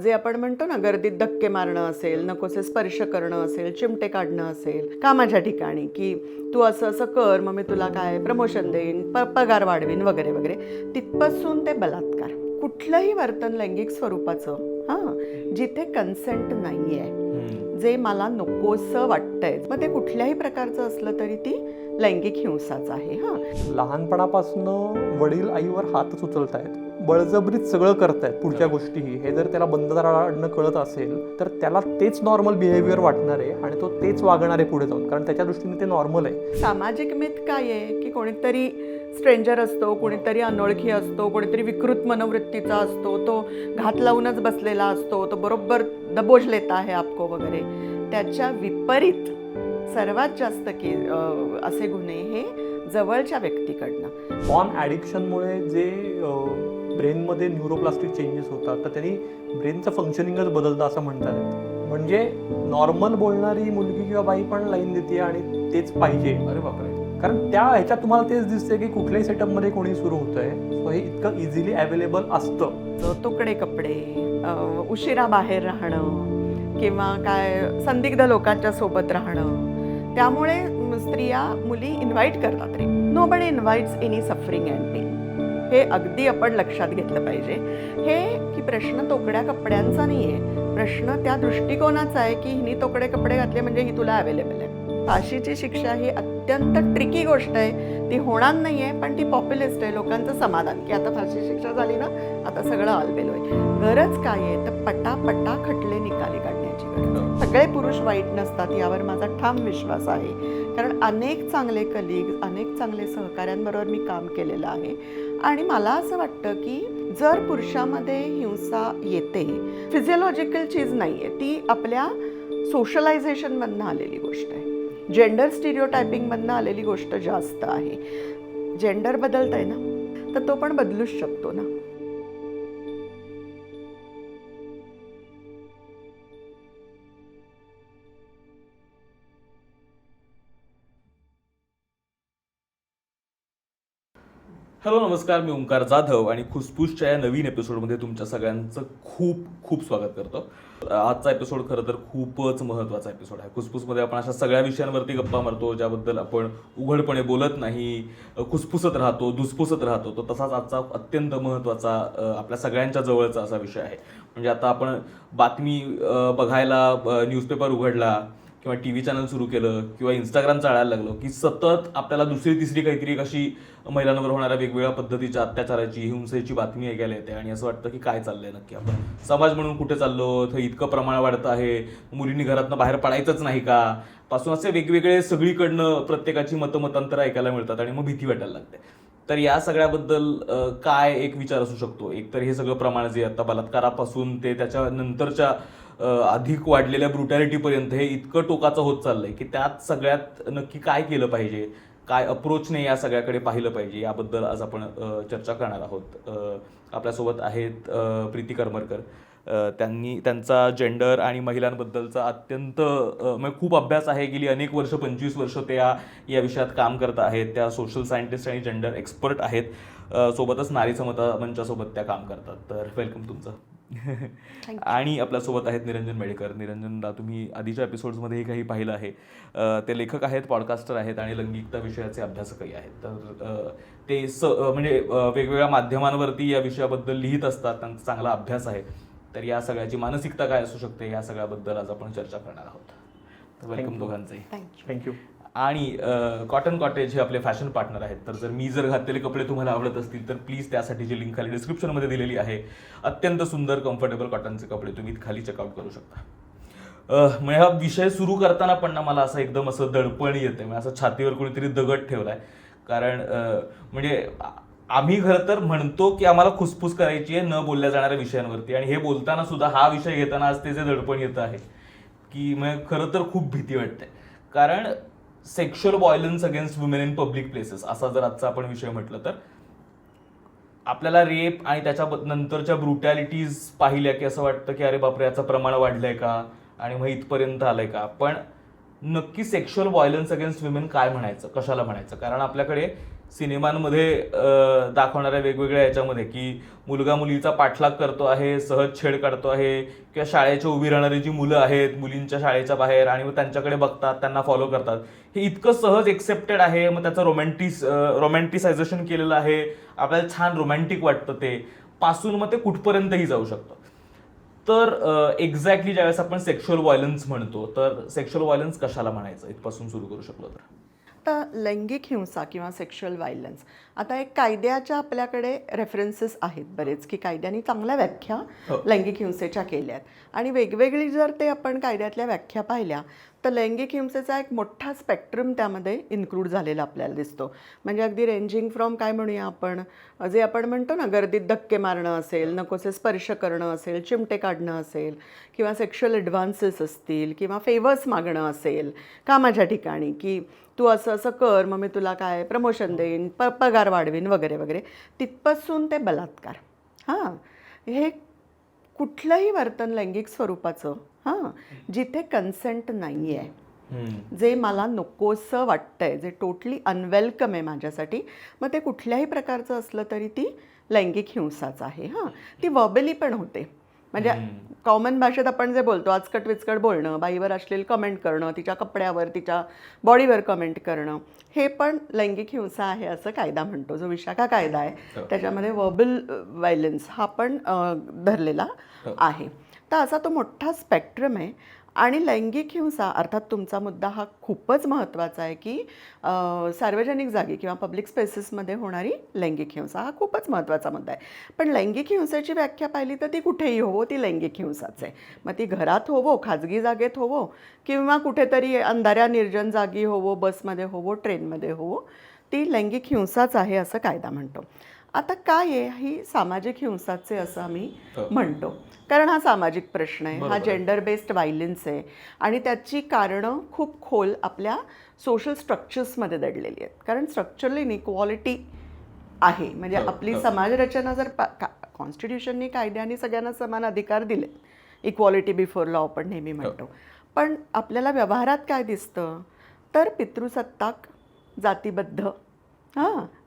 जे आपण म्हणतो ना, गर्दीत धक्के मारणं असेल, नकोसे स्पर्श करणं असेल, चिमटे काढणं असेल कामाच्या ठिकाणी, की तू असं असं कर मग मी तुला काय प्रमोशन देईन, पगार वाढवीन वगैरे वगैरे, तिथपासून ते बलात्कार, कुठलंही वर्तन लैंगिक स्वरूपाचं जिथे कन्सेंट नाही आहे, जे मला नकोसं वाटतंय, मग ते कुठल्याही प्रकारचं असलं तरी ती लैंगिक हिंसाच आहे. लहानपणापासून वडील आईवर हातच उचलतायत, बळजबरीत सगळं करतायत पुढच्या गोष्टीही, हे जर त्याला बंधदारांना कळत असेल तर त्याला तेच नॉर्मल बिहेवियर वाटणार आहे आणि तो तेच वागणार आहे पुढे जाऊन, कारण त्याच्या दृष्टीने ते नॉर्मल आहे. सामाजिक मिथ काय आहे की कोणीतरी स्ट्रेंजर असतो, कोणीतरी अनोळखी असतो, कोणीतरी विकृत मनोवृत्तीचा असतो, तो घात लावूनच बसलेला असतो, तो बरोबर दबोच लेता आहे आपको वगैरे. त्याच्या विपरीत सर्वात जास्त असे गुन्हे हे जवळच्या व्यक्तीकडनं. पॉर्न ॲडिक्शनमुळे जे ब्रेनमध्ये न्यूरोप्लास्टिक चेंजेस होतात तर त्यांनी ब्रेनचं फंक्शनिंगच बदलतं असं म्हणतात. म्हणजे नॉर्मल बोलणारी मुलगी किंवा बाई पण लाईन देते आणि तेच पाहिजे. अरे बापरे. कारण त्या ह्याच्यात तुम्हाला तेच दिसते की कुठल्याही सेटअपमध्ये कोणी सुरू होत आहे, सो हे इतकं इझिली अवेलेबल असतं. तोकडे कपडे, उशिरा बाहेर राहणं किंवा काय संदिग्ध लोकांच्या सोबत राहणं, त्यामुळे स्त्रिया मुली इन्व्हाइट करतात. रे nobody invites any suffering and pain. हे अगदी आपण लक्षात घेतलं पाहिजे. हे की प्रश्न तोकड्या कपड्यांचा नाही आहे, प्रश्न त्या दृष्टिकोनाचा आहे की हिने तोकडे कपडे घातले म्हणजे ही तुला अवेलेबल आहे. फाशीची शिक्षा ही अत्यंत ट्रिकी गोष्ट आहे, ती होणार नाही आहे, पण ती पॉप्युलिस्ट आहे. लोकांचं समाधान की आता फाशी शिक्षा झाली ना, आता सगळं आलबेल होईल. गरज काय आहे तर पटापटा खटले निकाली काढण्याची गरज आहे. सगळे पुरुष वाईट नसतात यावर माझा ठाम विश्वास आहे, कारण अनेक चांगले कलिग, अनेक चांगले सहकाऱ्यांबरोबर मी काम केलेलं आहे. आणि मला असं वाटतं की जर पुरुषामध्ये हिंसा येते, फिजिओलॉजिकल चीज नाही आहे, ती आपल्या सोशलायझेशनमधनं आलेली गोष्ट आहे, जेंडर स्टिरियोटायपिंगमधनं आलेली गोष्ट जास्त आहे. जेंडर बदलत आहे ना, तर तो पण बदलूच शकतो ना. हॅलो नमस्कार, मी ओंकार जाधव आणि खुसफुसच्या या नवीन एपिसोडमध्ये तुमच्या सगळ्यांचं खूप खूप स्वागत करतो. आजचा एपिसोड खरं तर खूपच महत्त्वाचा एपिसोड आहे. खुसफुसमध्ये आपण अशा सगळ्या विषयांवरती गप्पा मारतो ज्याबद्दल आपण उघडपणे बोलत नाही, खुसफुसत राहतो, धुसफुसत राहतो. तो तसाच आजचा अत्यंत महत्त्वाचा, आपल्या सगळ्यांच्या जवळचा असा विषय आहे. म्हणजे आता आपण बातमी बघायला न्यूजपेपर उघडला किंवा टी व्ही चॅनल सुरू केलं किंवा इंस्टाग्राम चालायला लागलो की सतत आपल्याला दुसरी तिसरी काहीतरी कशी महिलांवर होणाऱ्या वेगवेगळ्या पद्धतीच्या अत्याचाराची, हिंसेची बातमी ऐकायला येते आणि असं वाटतं की काय चाललंय नक्की, आपण समाज म्हणून कुठे चाललो, तर इतकं प्रमाण वाढतं आहे, मुलींनी घरातनं बाहेर पडायचंच नाही का, पासून असे वेगवेगळे सगळीकडनं प्रत्येकाची मतांतर ऐकायला मिळतात आणि मग भीती वाटायला लागते. तर या सगळ्याबद्दल काय एक विचार असू शकतो. एक तर हे सगळं प्रमाण जे आता बलात्कारापासून ते त्याच्या नंतरच्या अधिक वाढलेल्या ब्रुटॅलिटीपर्यंत हे इतकं टोकाचं होत चाललंय की त्यात सगळ्यात नक्की काय केलं पाहिजे, काय अप्रोचने या सगळ्याकडे पाहिलं पाहिजे, याबद्दल आज आपण चर्चा करणार आहोत. आपल्यासोबत आहेत प्रीती करमरकर. त्यांचा जेंडर आणि महिलांबद्दलचा अत्यंत म्हणजे खूप अभ्यास आहे. गेली अनेक वर्ष, 25 वर्ष ते या विषयात काम करत आहेत. त्या सोशल सायंटिस्ट आणि जेंडर एक्सपर्ट आहेत. सोबतच नारी समता मंचासोबत त्या काम करतात. तर वेलकम तुमचं. आणि आपल्यासोबत आहेत निरंजन मेडेकर. निरंजनला तुम्ही आधीच्या एपिसोड्समध्येही काही पाहिलं आहे. ते लेखक आहेत, पॉडकास्टर आहेत आणि लैंगिकता विषयाचे अभ्यासकही आहेत. तर ते म्हणजे वेगवेगळ्या माध्यमांवरती या विषयाबद्दल लिहित असतात, त्यांचा चांगला अभ्यास आहे. तर या सगळ्याची मानसिकता काय असू शकते या सगळ्याबद्दल आज आपण चर्चा करणार आहोत. तर वेलकम दोघांचंही. थँक्यू. आणि कॉटन कॉटेज हे आपले फॅशन पार्टनर आहेत. तर जर मी जर घातलेले कपडे तुम्हाला आवडत असतील तर प्लीज त्यासाठीची लिंक खाली डिस्क्रिप्शनमध्ये दिलेली आहे. अत्यंत सुंदर कम्फर्टेबल कॉटनचे कपडे तुम्ही खाली चेकआउट करू शकता. म्हणजे हा विषय सुरू करताना पण ना मला असं एकदम असं दडपण येते, म्हणजे असं छातीवर कोणीतरी दगड ठेवलाय. कारण म्हणजे आम्ही खरं तर म्हणतो की आम्हाला खुसफुस करायची आहे न बोलल्या जाणाऱ्या विषयांवरती, आणि हे बोलताना सुद्धा हा विषय घेताना आज ते जे दडपण येतं आहे की म्हणजे खरं तर खूप भीती वाटते. कारण sexual violence against women in public places असा जर आजचा आपण विषय म्हटलं तर आपल्याला रेप आणि त्याच्या नंतरच्या ब्रुटॅलिटीज पाहिल्या की असं वाटतं की अरे बापरे, याचं प्रमाण वाढलंय का आणि मग इथपर्यंत आलंय का. पण नक्की सेक्शुअल व्हायलन्स अगेन्स्ट वुमेन काय म्हणायचं, कशाला म्हणायचं. कारण आपल्याकडे सिनेमांमध्ये दाखवणाऱ्या वेगवेगळ्या याच्यामध्ये की मुलगा मुलीचा पाठलाग करतो आहे, सहज छेड काढतो आहे, किंवा शाळेच्या उभी राहणारी जी मुलं आहेत मुलींच्या शाळेच्या बाहेर आणि मग त्यांच्याकडे बघतात, त्यांना फॉलो करतात, हे इतकं सहज एक्सेप्टेड आहे. मग त्याचं रोमॅन्टिसायझेशन केलेलं आहे, आपल्याला छान रोमॅन्टिक वाटतं ते, पासून मग ते कुठपर्यंतही जाऊ शकतं. तर एक्झॅक्टली ज्यावेळेस आपण सेक्शुअल व्हायलन्स म्हणतो, तर सेक्शुअल व्हायलन्स कशाला म्हणायचं इथपासून सुरू करू शकलो तर? आता लैंगिक हिंसा किंवा सेक्शुअल व्हायलन्स, आता एक कायद्याच्या आपल्याकडे रेफरन्सेस आहेत बरेच, की कायद्याने चांगल्या व्याख्या लैंगिक हिंसेच्या केल्यात आणि वेगवेगळी जर ते आपण कायद्यातल्या व्याख्या पाहिल्या तर लैंगिक हिंसेचा एक मोठा स्पेक्ट्रम त्यामध्ये इन्क्लूड झालेला आपल्याला दिसतो. म्हणजे अगदी रेंजिंग फ्रॉम काय म्हणूया आपण, जे आपण म्हणतो ना, गर्दीत धक्के मारणं असेल, नकोसे स्पर्श करणं असेल, चिमटे काढणं असेल, किंवा सेक्शुअल ॲडव्हान्सेस असतील, किंवा फेवर्स मागणं असेल कामाच्या ठिकाणी, की तू असं असं कर मग मी तुला काय प्रमोशन देईन, पगार वाढवीन वगैरे वगैरे, तिथपासून ते बलात्कार. हां, हे कुठलंही वर्तन लैंगिक स्वरूपाचं जिथे कन्सेंट नाही आहे, जे मला नकोसं वाटतंय, जे टोटली अनवेलकम आहे माझ्यासाठी, मग ते कुठल्याही प्रकारचं असलं तरी ती लैंगिक हिंसाच आहे. ती वर्बली पण होते. म्हणजे कॉमन भाषेत आपण जे बोलतो, आजकट विचकट बोलणं, बाईवर अश्लील कमेंट करणं, तिच्या कपड्यावर, तिच्या बॉडीवर कमेंट करणं, हे पण लैंगिक हिंसा आहे असं कायदा म्हणतो. जो विशाखा कायदा आहे त्याच्यामध्ये वर्बल व्हायलन्स हा पण धरलेला आहे. तर असा तो मोठा स्पेक्ट्रम आहे. आणि लैंगिक हिंसा, अर्थात तुमचा मुद्दा हा खूपच महत्त्वाचा आहे, की सार्वजनिक जागी किंवा पब्लिक स्पेसेसमध्ये होणारी लैंगिक हिंसा हा खूपच महत्त्वाचा मुद्दा आहे. पण लैंगिक हिंसेची व्याख्या पाहिली तर ती कुठेही होवो ती लैंगिक हिंसाच आहे. मग ती घरात होवो, खाजगी जागेत होवो, किंवा कुठेतरी अंधाऱ्या निर्जन जागी होवो, बसमध्ये होवो, ट्रेनमध्ये होवो, ती लैंगिक हिंसाच आहे असं कायदा म्हणतो. आता काय आहे, ही सामाजिक हिंसाचे असं आम्ही म्हणतो, कारण हा सामाजिक प्रश्न आहे, हा जेंडर बेस्ड व्हायलन्स आहे आणि त्याची कारणं खूप खोल आपल्या सोशल स्ट्रक्चर्समध्ये दडलेली आहेत. कारण स्ट्रक्चरल इनइक्वॉलिटी आहे. म्हणजे आपली समाजरचना जर कॉन्स्टिट्यूशननी, कायद्याने सगळ्यांना समान अधिकार दिले, इक्वॉलिटी बिफोर लॉ आपण नेहमी म्हणतो, पण आपल्याला व्यवहारात काय दिसतं तर पितृसत्ताक, जातीबद्ध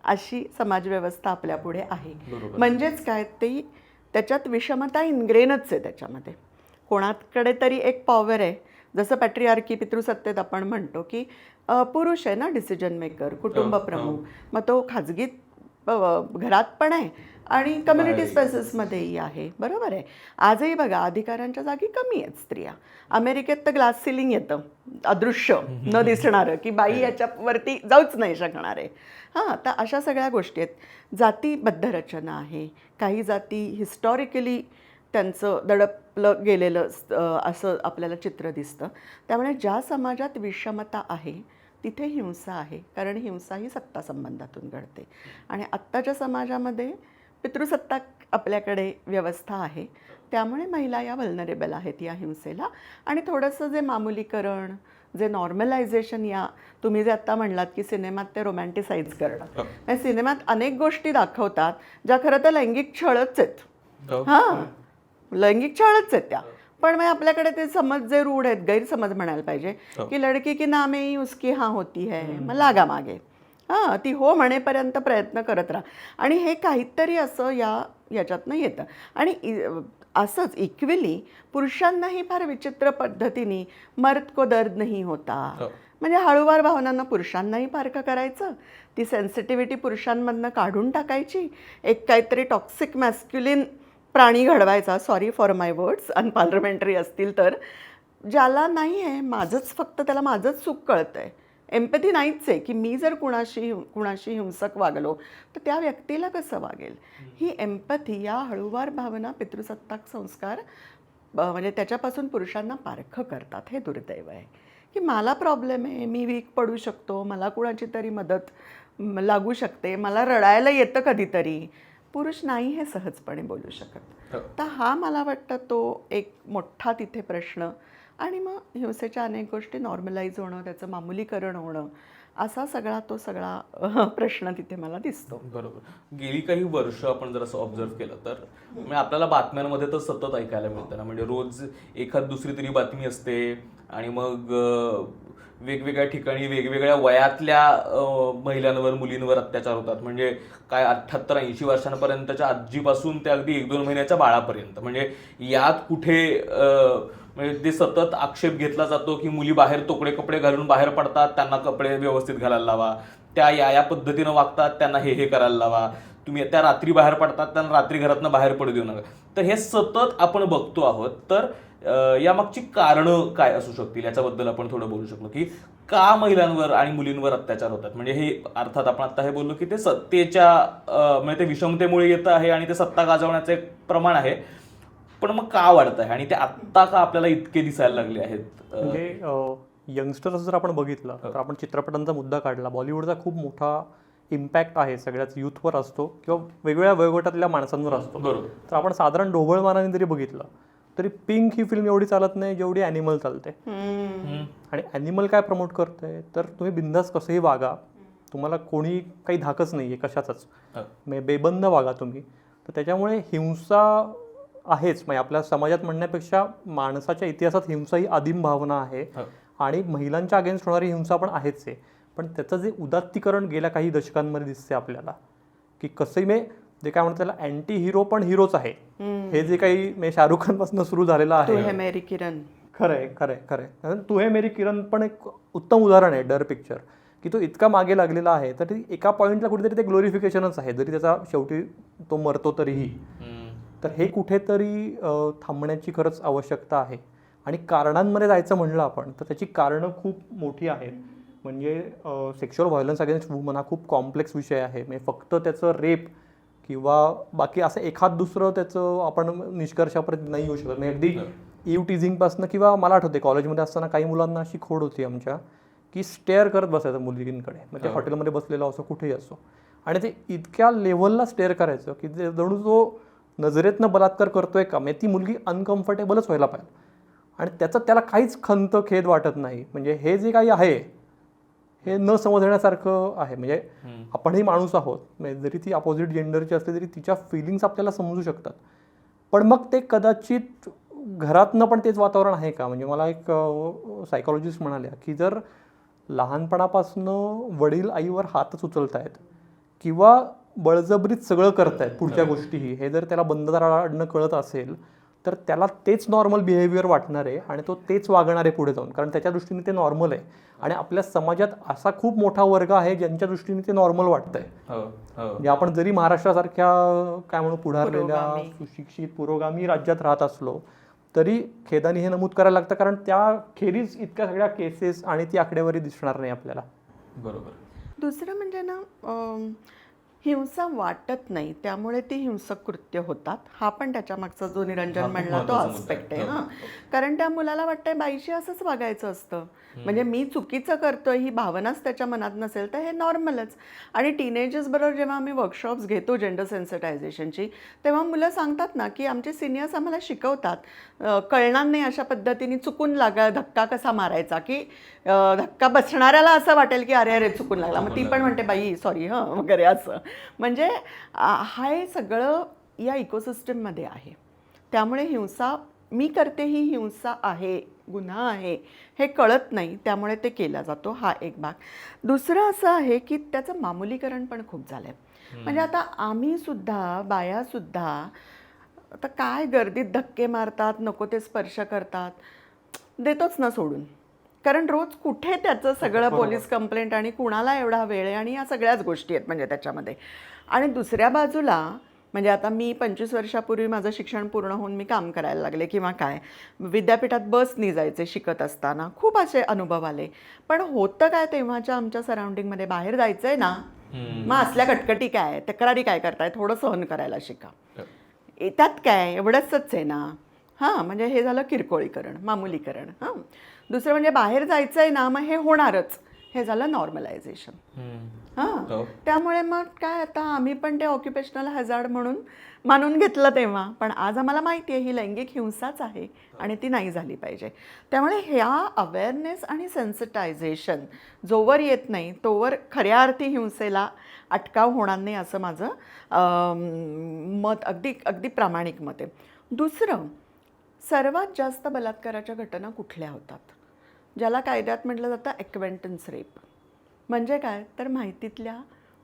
अशी समाजव्यवस्था आपल्यापुढे आहे. म्हणजेच काय, ती त्याच्यात विषमता इनग्रेनच आहे त्याच्यामध्ये. कोणाकडे तरी एक पॉवर आहे, जसं पॅट्रिआर्की, पितृसत्तेत आपण म्हणतो की पुरुष आहे ना डिसिजन मेकर, कुटुंब प्रमुख, मग तो खाजगीत घरात पण आहे आणि कम्युनिटी स्पेसेसमध्येही आहे. बरोबर आहे. आजही बघा अधिकारांच्या जागी कमी आहेत स्त्रिया. अमेरिकेत तर ग्लास सिलिंग येतं, अदृश्य न दिसणारं, की बाई याच्यावरती जाऊच नाही शकणार आहे. तर अशा सगळ्या गोष्टी आहेत. जातीबद्ध रचना आहे. काही जाती हिस्टॉरिकली त्यांचं दडपलं गेलेलं असं आपल्याला चित्र दिसतं. त्यामुळे ज्या समाजात विषमता आहे तिथे हिंसा आहे, कारण हिंसा ही सत्ता संबंधातून घडते. आणि आत्ताच्या समाजामध्ये पितृसत्ताक आपल्याकडे व्यवस्था आहे, त्यामुळे महिला या व्हल्नरेबल आहेत या हिंसेला. आणि थोडंसं जे मामुलीकरण, जे नॉर्मलायझेशन, या तुम्ही जे आत्ता म्हणलात की सिनेमात ते रोमॅन्टिसाईज करणं, या सिनेमात अनेक गोष्टी दाखवतात ज्या खरं तर लैंगिक छळच आहेत. लैंगिक छळच आहेत त्या. पण मग आपल्याकडे ते समज जे रूढ आहेत, गैरसमज म्हणायला पाहिजे, की लडकी की नामे ही उसकी हाँ होती है, मग लागा मागे, ती हो म्हणेपर्यंत प्रयत्न करत राहा. आणि हे काहीतरी असं याच्यातनं येतं. आणि असंच इक्वली पुरुषांनाही फार विचित्र पद्धतीने मर्द को दर्द नाही होता, म्हणजे हळूवार भावनांना पुरुषांनाही पारखं करायचं, ती सेन्सिटिव्हिटी पुरुषांमधनं काढून टाकायची, एक काहीतरी टॉक्सिक मॅस्क्युलिन प्राणी घडवायचा, सॉरी फॉर माय वर्ड्स, अनपार्लमेंटरी असतील तर, ज्याला नाही आहे माझंच, फक्त त्याला माझंच चूक कळतं आहे, एम्पॅथी नाहीच आहे, की मी जर कुणाशी हिंसक वागलो तर त्या व्यक्तीला कसं वागेल. ही एम्पॅथी, या हळूवार भावना, पितृसत्ताक संस्कार म्हणजे त्याच्यापासून पुरुषांना पारखं करतात. हे दुर्दैव आहे की मला प्रॉब्लेम आहे, मी वीक पडू शकतो, मला कुणाची तरी मदत लागू शकते, मला रडायला येतं कधीतरी, पुरुष नाही हे सहजपणे बोलू शकत. तर हा मला वाटतं तो एक मोठा तिथे प्रश्न. आणि मग हिंसेच्या अनेक गोष्टी नॉर्मलाइज होणं, त्याचं मामुलीकरण होणं, असा सगळा प्रश्न तिथे मला दिसतो. बरोबर. गेली काही वर्ष आपण जर असं ऑब्झर्व केलं तर म्हणजे आपल्याला बातम्यांमध्ये तर सतत ऐकायला मिळतं ना, म्हणजे रोज एखाद दुसरी तरी बातमी असते आणि मग वेगवेगळ्या ठिकाणी वेगवेगळ्या वयातल्या महिलांवर मुलींवर अत्याचार होतात. म्हणजे काय 78-80 वर्षांपर्यंतच्या आजीपासून ते अगदी 1-2 महिन्याच्या बाळापर्यंत. म्हणजे यात कुठे म्हणजे ते सतत आक्षेप घेतला जातो की मुली बाहेर तोकडे कपडे घालून बाहेर पडतात, त्यांना कपडे व्यवस्थित घालायला लावा, त्या या पद्धतीनं वागतात, त्यांना हे करायला लावा, तुम्ही त्या रात्री बाहेर पडतात, त्यांना रात्री घरातनं बाहेर पडू देऊ नका. तर हे सतत आपण बघतो आहोत. तर यामागची कारणं काय असू शकतील याच्याबद्दल आपण थोडं बोलू शकलो की का महिलांवर आणि मुलींवर अत्याचार होतात. म्हणजे हे अर्थात आपण आता हे बोललो की ते सत्तेच्या म्हणजे ते विषमतेमुळे येतं आहे आणि ते सत्ता गाजवण्याचं एक प्रमाण आहे. पण मग का वाढत आहे आणि ते आत्ता का आपल्याला इतके दिसायला लागले आहेत? म्हणजे यंगस्टर्स जर आपण बघितलं तर आपण चित्रपटांचा मुद्दा काढला, बॉलिवूडचा खूप मोठा इम्पॅक्ट आहे सगळ्याच युथवर असतो किंवा वेगवेगळ्या वयोगटातल्या माणसांवर असतो. बरोबर. तर आपण साधारण ढोबळमानाने जरी बघितलं तरी पिंक ही फिल्म एवढी चालत नाही जेवढी ॲनिमल चालते. आणि ॲनिमल काय प्रमोट करते तर तुम्ही बिंदास कसंही वागा, तुम्हाला कोणी काही धाकच नाही आहे कशाचाच, बेबंद वागा तुम्ही. तर त्याच्यामुळे हिंसा आहेच, म्हणजे आपल्या समाजात म्हणण्यापेक्षा माणसाच्या इतिहासात हिंसा ही आदिम भावना आहे आणि महिलांच्या अगेन्स्ट होणारी हिंसा पण आहेच आहे. पण त्याचं जे उदात्तीकरण गेल्या काही दशकांमध्ये दिसते आपल्याला की कसंही जे काय म्हणतात त्याला अँटी हिरो पण हिरोच आहे. हे जे काही शाहरुख खानपासून सुरू झालेलं आहे. तू है मेरी किरण. खरंय खरंय खरंय. तू हे मेरी किरण पण एक उत्तम उदाहरण आहे डर पिक्चर, की तो इतका मागे लागलेला आहे तर एका पॉईंटला कुठेतरी ते ग्लोरिफिकेशनच आहे, जरी त्याचा शेवटी तो मरतो तरीही. तर हे कुठेतरी थांबण्याची खरंच आवश्यकता आहे. आणि कारणांमध्ये जायचं म्हणलं आपण तर त्याची कारणं खूप मोठी आहेत. म्हणजे सेक्शुअल व्हायलन्स अगेन्स्ट वुमन हा खूप कॉम्प्लेक्स विषय आहे. म्हणजे फक्त त्याचं रेप किंवा बाकी असं एखाद दुसरं त्याचं आपण निष्कर्षापर्यंत नाही येऊ शकत. म्हणजे अगदी इव टीझिंगपासनं, किंवा मला आठवते कॉलेजमध्ये असताना काही मुलांना अशी खोड होती आमच्या की स्टेअर करत बसायचं मुलगींकडे, म्हणजे हॉटेलमध्ये बसलेला असो कुठेही असो, आणि ते इतक्या लेव्हलला स्टेअर करायचं की ते जणू तो नजरेतनं बलात्कार करतोय का, म्हणजे ती मुलगी अनकम्फर्टेबलच व्हायला पाहिजे. आणि त्याचं त्याला काहीच खंत खेद वाटत नाही. म्हणजे हे जे काही आहे हे न समजण्यासारखं आहे. म्हणजे आपणही माणूस आहोत, म्हणजे जरी ती अपोजिट जेंडरची असली तरी तिच्या फिलिंग्स आपल्याला समजू शकतात. पण मग ते कदाचित घरातनं पण तेच वातावरण आहे का. म्हणजे मला एक सायकॉलॉजिस्ट म्हणाल्या की जर लहानपणापासून वडील आईवर हातच उचलतायत किंवा बळजबरीत सगळं करतायत पुढच्या गोष्टीही, हे जर त्याला बंधदाराआडनं कळत असेल तर त्याला तेच नॉर्मल बिहेवियर वाटणार आहे आणि तो तेच वागणार आहे पुढे जाऊन, कारण त्याच्या दृष्टीने ते नॉर्मल आहे. आणि आपल्या समाजात असा खूप मोठा वर्ग आहे ज्यांच्या दृष्टीने ते नॉर्मल वाटतंय. म्हणजे आपण जरी महाराष्ट्रासारख्या काय म्हणू पुढारलेल्या सुशिक्षित पुरोगामी राज्यात राहत असलो तरी खेदाने हे नमूद करायला लागतं, कारण त्या खेरीज इतक्या सगळ्या केसेस आणि ती आकडेवारी दिसणार नाही आपल्याला. बरोबर. दुसरं म्हणजे ना, हिंसा वाटत नाही त्यामुळे ती हिंसक कृत्य होतात. हा पण त्याच्या मागचा जो निरंजन म्हणला तो आस्पेक्ट आहे. हां, कारण त्या मुलाला वाटतंय बाईशी असंच वागायचं असतं, म्हणजे मी चुकीचं करतोय ही भावनाच त्याच्या मनात नसेल तर हे नॉर्मलच. आणि टीनेजर्स बरोबर जेव्हा आम्ही वर्कशॉप्स घेतो जेंडर सेन्सिटायझेशनची, तेव्हा मुलं सांगतात ना की आमचे सिनियर्स आम्हाला शिकवतात, कळणार नाही अशा पद्धतीने चुकून धक्का कसा मारायचा, की धक्का बसणाऱ्याला असं वाटेल की अरे अरे चुकून लागला, मग ती पण म्हणते बाई सॉरी हं वगैरे असं. म्हणजे हे सगळं या इकोसिस्टममध्ये आहे. त्यामुळे हिंसा मी करते ही हिंसा आहे, गुन्हा आहे हे कळत नाही, त्यामुळे ते केला जातो. हा एक भाग. दुसरं असं आहे की त्याचं मामुलीकरण पण खूप झालं आहे. म्हणजे आता आम्ही सुद्धा, बायासुद्धा आता काय गर्दीत धक्के मारतात, नको ते स्पर्श करतात, देतोच ना सोडून. कारण रोज कुठे त्याचं सगळं पोलीस कंप्लेंट आणि कुणाला एवढा वेळ आहे, आणि या सगळ्याच गोष्टी आहेत म्हणजे त्याच्यामध्ये. आणि दुसऱ्या बाजूला म्हणजे आता मी 25 वर्षापूर्वी माझं शिक्षण पूर्ण होऊन मी काम करायला लागले किंवा काय, विद्यापीठात बसनी जायचे शिकत असताना, खूप असे अनुभव आले. पण होतं काय तेव्हाच्या आमच्या सराउंडिंगमध्ये, बाहेर जायचंय ना, मग असल्या कटकटी काय, तक्रारी काय करताय, थोडं सहन करायला शिका, येतात काय एवढंच आहे ना. हां, म्हणजे हे झालं किरकोळीकरण, मामुलीकरण. हां, दुसरं म्हणजे बाहेर जायचं आहे ना, मग हे होणारच, हे झालं नॉर्मलायझेशन. हां, त्यामुळे मग काय आता आम्ही पण ते ऑक्युपेशनल हॅझार्ड म्हणून मानून घेतलं तेव्हा. पण आज आम्हाला माहिती आहे ही लैंगिक हिंसाच आहे आणि ती नाही झाली पाहिजे. त्यामुळे ह्या अवेअरनेस आणि सेन्सिटायझेशन जोवर येत नाही तोवर खऱ्या अर्थी हिंसेला अटकाव होणार नाही, असं माझं मत, अगदी अगदी प्रामाणिक मत आहे. दुसरं, सर्वात जास्त बलात्काराच्या घटना कुठल्या होतात ज्याला कायद्यात म्हटलं जातं ॲक्वेंटन्स रेप. म्हणजे काय तर माहितीतल्या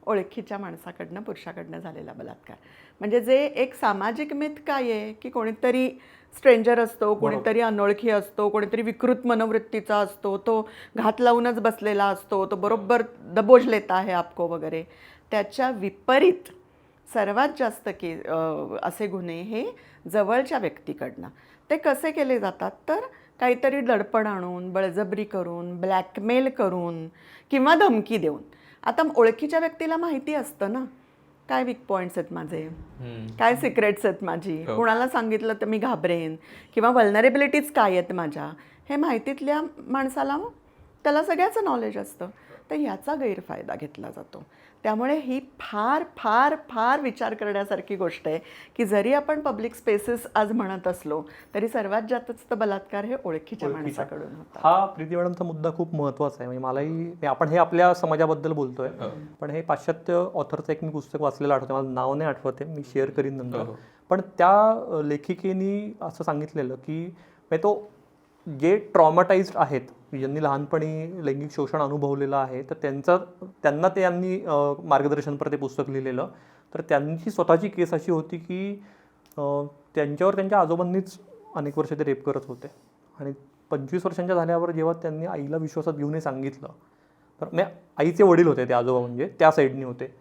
ओळखीच्या माणसाकडनं पुरुषाकडनं झालेला बलात्कार. म्हणजे जे एक सामाजिक मिथ काय आहे की कोणीतरी स्ट्रेंजर असतो, कोणीतरी अनोळखी असतो, कोणीतरी विकृत मनोवृत्तीचा असतो, तो घात लावूनच बसलेला असतो, तो बरोबर दबोच लेता है आपको वगैरे. त्याच्या विपरीत सर्वात जास्त असे गुन्हे हे जवळच्या व्यक्तीकडनं. ते कसे केले जातात तर काहीतरी दडपण आणून, बळजबरी करून, ब्लॅकमेल करून किंवा धमकी देऊन. आता ओळखीच्या व्यक्तीला माहिती असतं ना काय वीक पॉईंट्स आहेत माझे, काय सिक्रेट्स आहेत माझी, कुणाला सांगितलं तर मी घाबरेन किंवा वल्नरेबिलिटीज काय आहेत माझ्या, हे माहितीतल्या माणसाला त्याला सगळ्याचं नॉलेज असतं. तर ह्याचा गैरफायदा घेतला जातो. त्यामुळे ही फार फार फार विचार करण्यासारखी गोष्ट आहे की जरी आपण पब्लिक स्पेसेस आज म्हणत असलो तरी सर्वात जास्त बलात्कार हे ओळखीच्या माणसाकडून होतात. हा प्रीती मॅडमचा मुद्दा खूप महत्त्वाचा आहे. म्हणजे मलाही आपण हे आपल्या समाजाबद्दल बोलतोय, पण हे पाश्चात्य ऑथरचं एक मी पुस्तक वाचलेलं आठवतं, मला नाव नाही आठवते, मी शेअर करीन नंतर. पण त्या लेखिकेनी असं सांगितलेलं की तो जे ट्रॉमाटाइज्ड आहेत, ज्यांनी लहानपणी लैंगिक शोषण अनुभवलेलं आहे, तर त्यांना ते यांनी मार्गदर्शनपर ते पुस्तक लिहिलेलं. तर त्यांची स्वतःची केस अशी होती की त्यांच्यावर त्यांच्या आजोबांनीच अनेक वर्ष ते रेप करत होते आणि 25 वर्षांच्या झाल्यावर जेव्हा त्यांनी आईला विश्वासात घेऊन हे सांगितलं, तर आईचे वडील होते ते आजोबा, म्हणजे त्या साईडनी होते,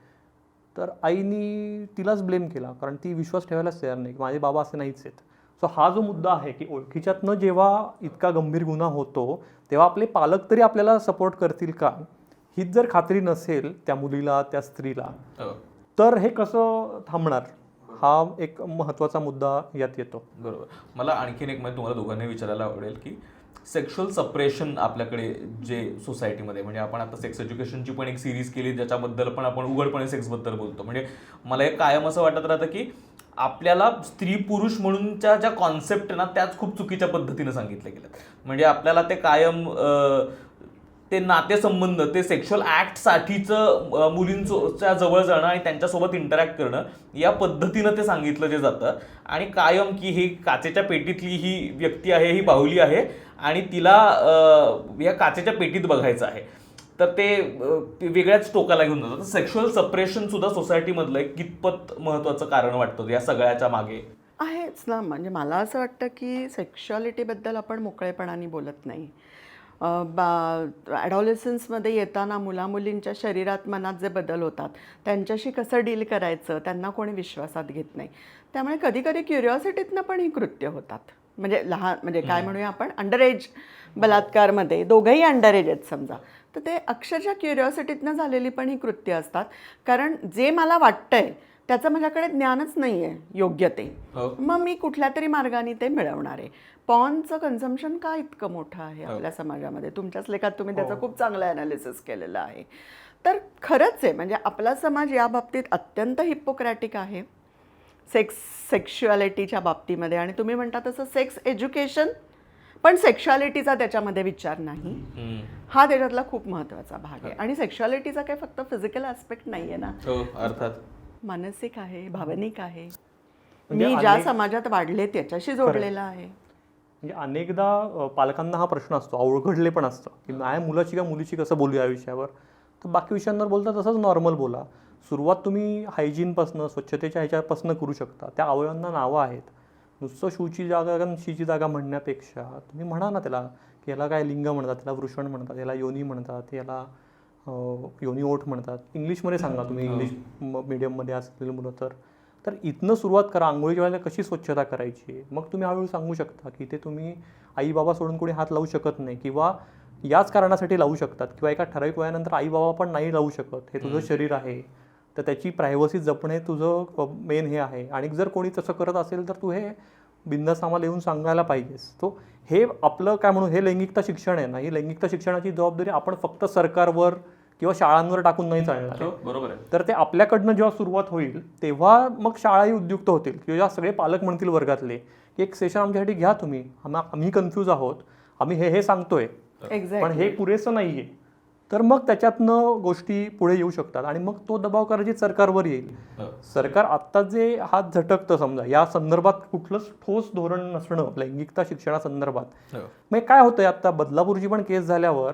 तर आईनी तिलाच ब्लेम केला कारण ती विश्वास ठेवायलाच तयार नाही की माझे बाबा असे नाहीच आहेत. सो हा जो मुद्दा आहे की ओळखीच्यातनं जेव्हा इतका गंभीर गुन्हा होतो तेव्हा आपले पालक तरी आपल्याला सपोर्ट करतील का, हीच जर खात्री नसेल त्या मुलीला, त्या स्त्रीला, तर हे कसं थांबणार, हा एक महत्त्वाचा मुद्दा यात येतो. बरोबर. मला आणखीन एक म्हणजे तुम्हाला दोघांनी विचारायला आवडेल की सेक्शुअल सपरेशन आपल्याकडे जे सोसायटीमध्ये, म्हणजे आपण आता सेक्स एज्युकेशनची पण एक सिरीज केली ज्याच्याबद्दल पण आपण उघडपणे सेक्सबद्दल बोलतो. म्हणजे मला हे कायम असं वाटत राहतं की आपल्याला स्त्री पुरुष म्हणूनच्या ज्या कॉन्सेप्ट ना त्याच खूप चुकीच्या पद्धतीनं सांगितल्या गेल्यात. म्हणजे आपल्याला ते कायम ते नातेसंबंध, ते सेक्शुअल ॲक्टसाठीचं मुलींच्या जवळ जाणं आणि त्यांच्यासोबत इंटरॅक्ट करणं या पद्धतीनं ते सांगितलं जे जातं. आणि कायम की ही काचेच्या पेटीतली ही व्यक्ती आहे, ही बाहुली आहे आणि तिला या काचेच्या पेटीत बघायचं आहे. तर ते वेगळ्याच टोकाला घेऊन जातं. तर सेक्शुअल सपरेशन सुद्धा सोसायटीमधलं एक कितपत महत्त्वाचं कारण वाटतं या सगळ्याच्या मागे आहेच ना. म्हणजे मला असं वाटतं की सेक्शुअलिटीबद्दल आपण मोकळेपणाने बोलत नाही. ॲडॉलेसन्समध्ये येताना मुलामुलींच्या शरीरात मनात जे बदल होतात त्यांच्याशी कसं डील करायचं त्यांना कोणी विश्वासात घेत नाही. त्यामुळे कधी कधी क्युरिओसिटीतनं पण ही कृत्य होतात. म्हणजे लहान, म्हणजे काय म्हणूया आपण, अंडर एज बलात्कारमध्ये दोघंही अंडर एज आहेत समजा, तर ते अक्षरशः क्युरिओसिटीतनं झालेली पण ही कृत्य असतात. कारण जे मला वाटतंय त्याचं माझ्याकडे ज्ञानच नाही आहे योग्य ते, मग मी कुठल्या तरी मार्गाने ते मिळवणार आहे. पॉर्नचं कन्झम्पशन का इतकं मोठं आहे आपल्या समाजामध्ये? तुमच्याच लेखात तुम्ही त्याचं खूप चांगलं ॲनालिसिस केलेलं आहे. तर खरंच आहे, म्हणजे आपला समाज या बाबतीत अत्यंत हिपोक्रॅटिक आहे सेक्शुअलिटीच्या बाबतीमध्ये. आणि तुम्ही म्हणता तसं सेक्स एज्युकेशन, पण सेक्शुअलिटीचा त्याच्यामध्ये विचार नाही, हा त्याच्यातला खूप महत्त्वाचा भाग आहे. आणि सेक्शुअलिटीचा काय फक्त फिजिकल ॲस्पेक्ट नाही आहे ना, अर्थात मानसिक आहे, भावनिक आहे. मी ज्या समाजात वाढले त्याच्याशी जोडलेला आहे. म्हणजे अनेकदा पालकांना हा प्रश्न असतो, अवघडले पण असतं की माझ्या मुलाची का मुलीची कसं बोलू या विषयावर. तर बाकी विषयांवर बोलता तसंच नॉर्मल बोला. सुरुवात तुम्ही हायजीनपासनं, स्वच्छतेच्या ह्याच्यापासनं करू शकता. त्या अवयवांना नावं आहेत. नुसतं शूची जागा आणि शीची जागा म्हणण्यापेक्षा तुम्ही म्हणा ना त्याला की याला काय लिंग म्हणतात, त्याला वृषण म्हणतात, याला योनी म्हणतात, याला योनी ओठ म्हणतात. इंग्लिशमध्ये सांगा तुम्ही, इंग्लिश मीडियममध्ये असलेली मुलं तर इथनं सुरुवात करा. आंघोळीच्या वेळेला कशी स्वच्छता करायची, मग तुम्ही हळूहळू सांगू शकता की ते तुम्ही आई बाबा सोडून कोणी हात लावू शकत नाही किंवा याच कारणासाठी लावू शकतात, किंवा एका ठराविक वयानंतर आई बाबा पण नाही लावू शकत. हे तुझं शरीर आहे, तर त्याची प्रायव्हसी जपणे तुझं मेन हे आहे. आणि जर कोणी तसं करत असेल तर तू हे बिनधास्त आम्हाला येऊन सांगायला पाहिजेस. तो हे आपलं काय म्हणून हे लैंगिकता शिक्षण आहे ना, ही लैंगिकता शिक्षणाची जबाबदारी आपण फक्त सरकारवर किंवा शाळांवर टाकून नाही चालणार. बरोबर आहे. तर ते आपल्याकडनं जेव्हा सुरुवात होईल तेव्हा मग शाळाही उद्युक्त होतील किंवा सगळे पालक म्हणतील वर्गातले की एक सेशन आमच्यासाठी घ्या तुम्ही, आम्ही कन्फ्यूज आहोत, आम्ही हे सांगतोय पण हे पुरेसं नाहीये. तर मग त्याच्यातनं गोष्टी पुढे येऊ शकतात आणि मग तो दबाव कदाचित सरकारवर येईल. सरकार आत्ता जे हात झटकतं समजा या संदर्भात कुठलंच ठोस धोरण नसणं लैंगिकता शिक्षणासंदर्भात, मग काय होतंय आता बदलापूरची पण केस झाल्यावर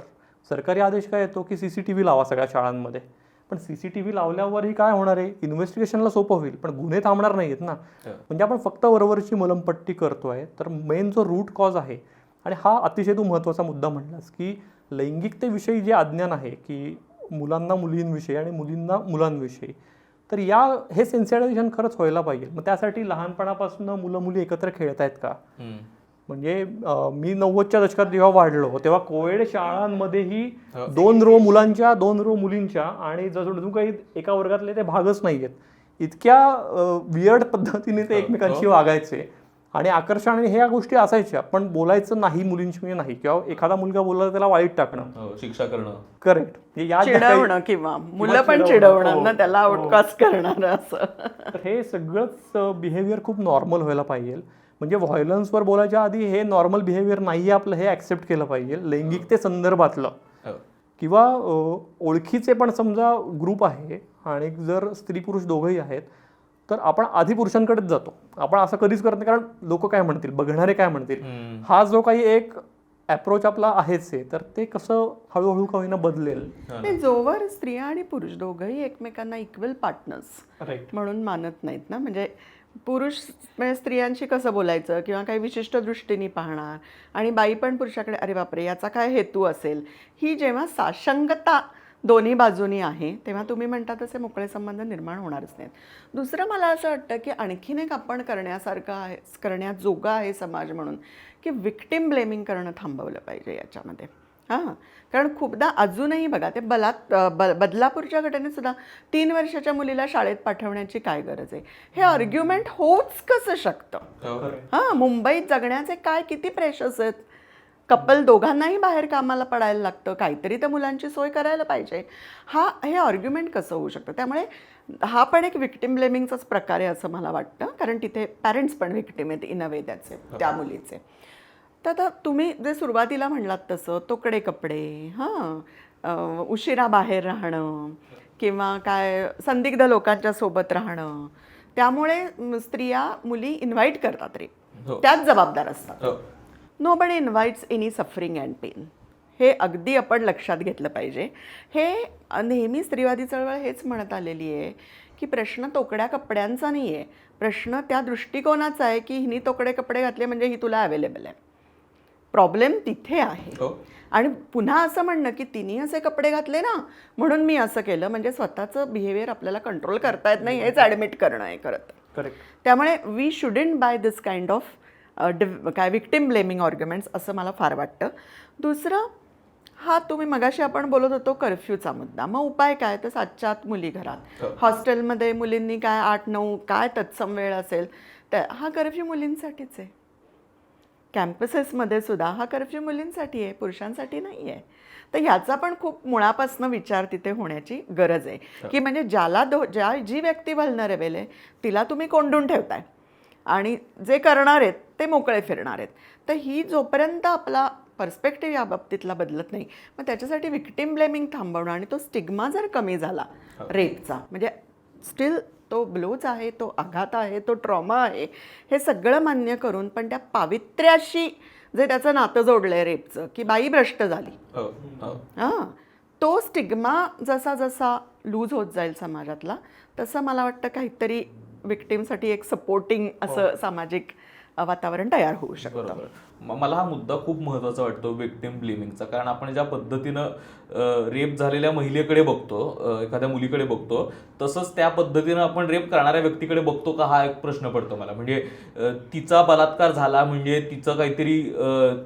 सरकारी आदेश काय येतो की CCTV लावा सगळ्या शाळांमध्ये. पण CCTV लावल्यावरही काय होणार आहे, इन्व्हेस्टिगेशनला सोपं होईल पण गुन्हे थांबणार नाहीत ना. म्हणजे आपण फक्त वरवरची मलमपट्टी करतोय. तर मेन जो रूट कॉज आहे, आणि हा अतिशय तू महत्त्वाचा मुद्दा म्हणलास की लैंगिकतेविषयी जे अज्ञान आहे की मुलांना मुलींविषयी आणि मुलींना मुलांविषयी, तर हे सेन्सिटायझेशन खरंच व्हायला पाहिजे. मग त्यासाठी लहानपणापासून मुलं मुली एकत्र खेळत आहेत का? म्हणजे मी 90च्या दशकात जेव्हा वाढलो तेव्हा कोएड शाळांमध्येही 2 रो मुलांच्या 2 रो मुलींच्या आणि जसं काही एका वर्गातले ते भागच नाही आहेत. इतक्या वियर्ड पद्धतीने ते एकमेकांशी वागायचे आणि आकर्षण ह्या गोष्टी असायच्या. पण बोलायचं नाही मुलींशी नाही, किंवा एखादा मुलगा बोलला त्याला वाईट टाकणं, शिक्षा करणं. करेक्ट. चिडवणं किंवा मुलं पण चिडवणं ना, त्याला आउटकास्ट करणं असं. तर हे सगळंच बिहेवियर खूप नॉर्मल व्हायला पाहिजे. म्हणजे व्हायलन्सवर बोलायच्या आधी हे नॉर्मल बिहेवियर नाही आपलं हे ऍक्सेप्ट केलं पाहिजे. लैंगिकते संदर्भातलं किंवा ओळखीचे पण समजा ग्रुप आहे आणि जर स्त्री पुरुष दोघंही आहेत तर आपण आधी पुरुषांकडेच जातो. आपण असं कधीच करत नाही, कारण लोक काय म्हणतील, बघणारे काय म्हणतील. हा जो काही एक अप्रोच आपला आहेच आहे, तर ते कसं हळूहळू का होईना बदलेल. जोवर स्त्रिया आणि पुरुष दोघंही एकमेकांना इक्वल पार्टनर्स म्हणून मानत नाहीत ना, म्हणजे पुरुष म्हणजे स्त्रियांशी कसं बोलायचं किंवा काही विशिष्ट दृष्टीने पाहणार आणि बाई पण पुरुषाकडे अरे बापरे याचा काय हेतू असेल, ही जेव्हा साशंकता दोन्ही बाजूनी आहे तेव्हा तुम्ही म्हणता तसे मोकळे संबंध निर्माण होणारच नाहीत. दुसरं मला असं वाटतं की आणखीन एक आपण करण्यासारखं आहे, करण्याजोगं आहे समाज म्हणून, की विक्टिम ब्लेमिंग करणं थांबवलं पाहिजे याच्यामध्ये. हां, कारण खूपदा अजूनही बघा ते बदलापूरच्या घटनेत सुद्धा 3 वर्षाच्या मुलीला शाळेत पाठवण्याची काय गरज आहे, हे आर्ग्युमेंट होऊच कसं शकतं. हां, मुंबईत जगण्याचे काय किती प्रेशर्स आहेत, कपल दोघांनाही बाहेर कामाला पडायला लागतं, काहीतरी तर मुलांची सोय करायला पाहिजे. हे आर्ग्युमेंट कसं होऊ शकतं. त्यामुळे हा पण एक विक्टिम ब्लेमिंगचाच प्रकार आहे असं मला वाटतं, कारण तिथे पॅरेंट्स पण विक्टिम आहेत इन अ वे त्या मुलीचे. तर आता तुम्ही जे सुरुवातीला म्हणलात तसं तोकडे कपडे, हां, उशिरा बाहेर राहणं किंवा काय संदिग्ध लोकांच्या सोबत राहणं, त्यामुळे स्त्रिया मुली इन्व्हाइट करतात रे, त्याच जबाबदार असतात. Nobody invites any suffering and pain, हे अगदी आपण लक्षात घेतलं पाहिजे. हे नेहमी स्त्रीवादी चळवळ हेच म्हणत आलेली आहे की प्रश्न तोकड्या कपड्यांचा नाही आहे, प्रश्न त्या दृष्टिकोनाचा आहे की हिनी तोकडे कपडे घातले म्हणजे ही तुला अवेलेबल आहे. प्रॉब्लेम तिथे आहे. आणि पुन्हा असं म्हणणं की तिने असे कपडे घातले ना म्हणून मी असं केलं, म्हणजे स्वतःचं बिहेवियर आपल्याला कंट्रोल करता येत नाही हेच ॲडमिट करणं आहे खरं तर. करेक्ट. त्यामुळे we shouldn't buy this kind of काय विक्टिम ब्लेमिंग आर्ग्युमेंट्स असं मला फार वाटतं. दुसरं, हा तुम्ही मगाशी आपण बोलत होतो कर्फ्यूचा मुद्दा, मग उपाय काय, तर 7च्या आत मुली घरात, हॉस्टेलमध्ये मुलींनी काय 8-9 काय तत्सम वेळ असेल, तर हा कर्फ्यू मुलींसाठीच आहे. कॅम्पसेसमध्ये सुद्धा हा कर्फ्यू मुलींसाठी आहे, पुरुषांसाठी नाही आहे. तर ह्याचा पण खूप मुळापासून विचार तिथे होण्याची गरज आहे की म्हणजे जी व्यक्ती व्हल्नरेबल आहे तिला तुम्ही कोंडून ठेवताय आणि जे करणार आहेत ते मोकळे फिरणार आहेत. तर ही जोपर्यंत आपला पर्स्पेक्टिव्ह या बाबतीतला बदलत नाही, मग त्याच्यासाठी विक्टिम ब्लेमिंग थांबवणं आणि तो स्टिग्मा जर कमी झाला रेपचा, म्हणजे स्टील तो ब्लोज आहे, तो आघात आहे, तो ट्रॉमा आहे, हे सगळं मान्य करून पण त्या पावित्र्याशी जे त्याचं नातं जोडलं आहे रेपचं, की बाई भ्रष्ट झाली, हां, तो स्टिग्मा जसा जसा लूज होत जाईल समाजातला तसं मला वाटतं काहीतरी विक्टिमसाठी एक सपोर्टिंग असं सामाजिक वातावरण तयार होऊ शकतं. बरोबर. मला हा मुद्दा खूप महत्त्वाचा वाटतो विक्टिम ब्लेमिंगचा, कारण आपण ज्या पद्धतीनं रेप झालेल्या महिलेकडे बघतो, एखाद्या मुलीकडे बघतो, तसंच त्या पद्धतीनं आपण रेप करणाऱ्या व्यक्तीकडे बघतो का, हा एक प्रश्न पडतो मला. म्हणजे तिचा बलात्कार झाला म्हणजे तिचं काहीतरी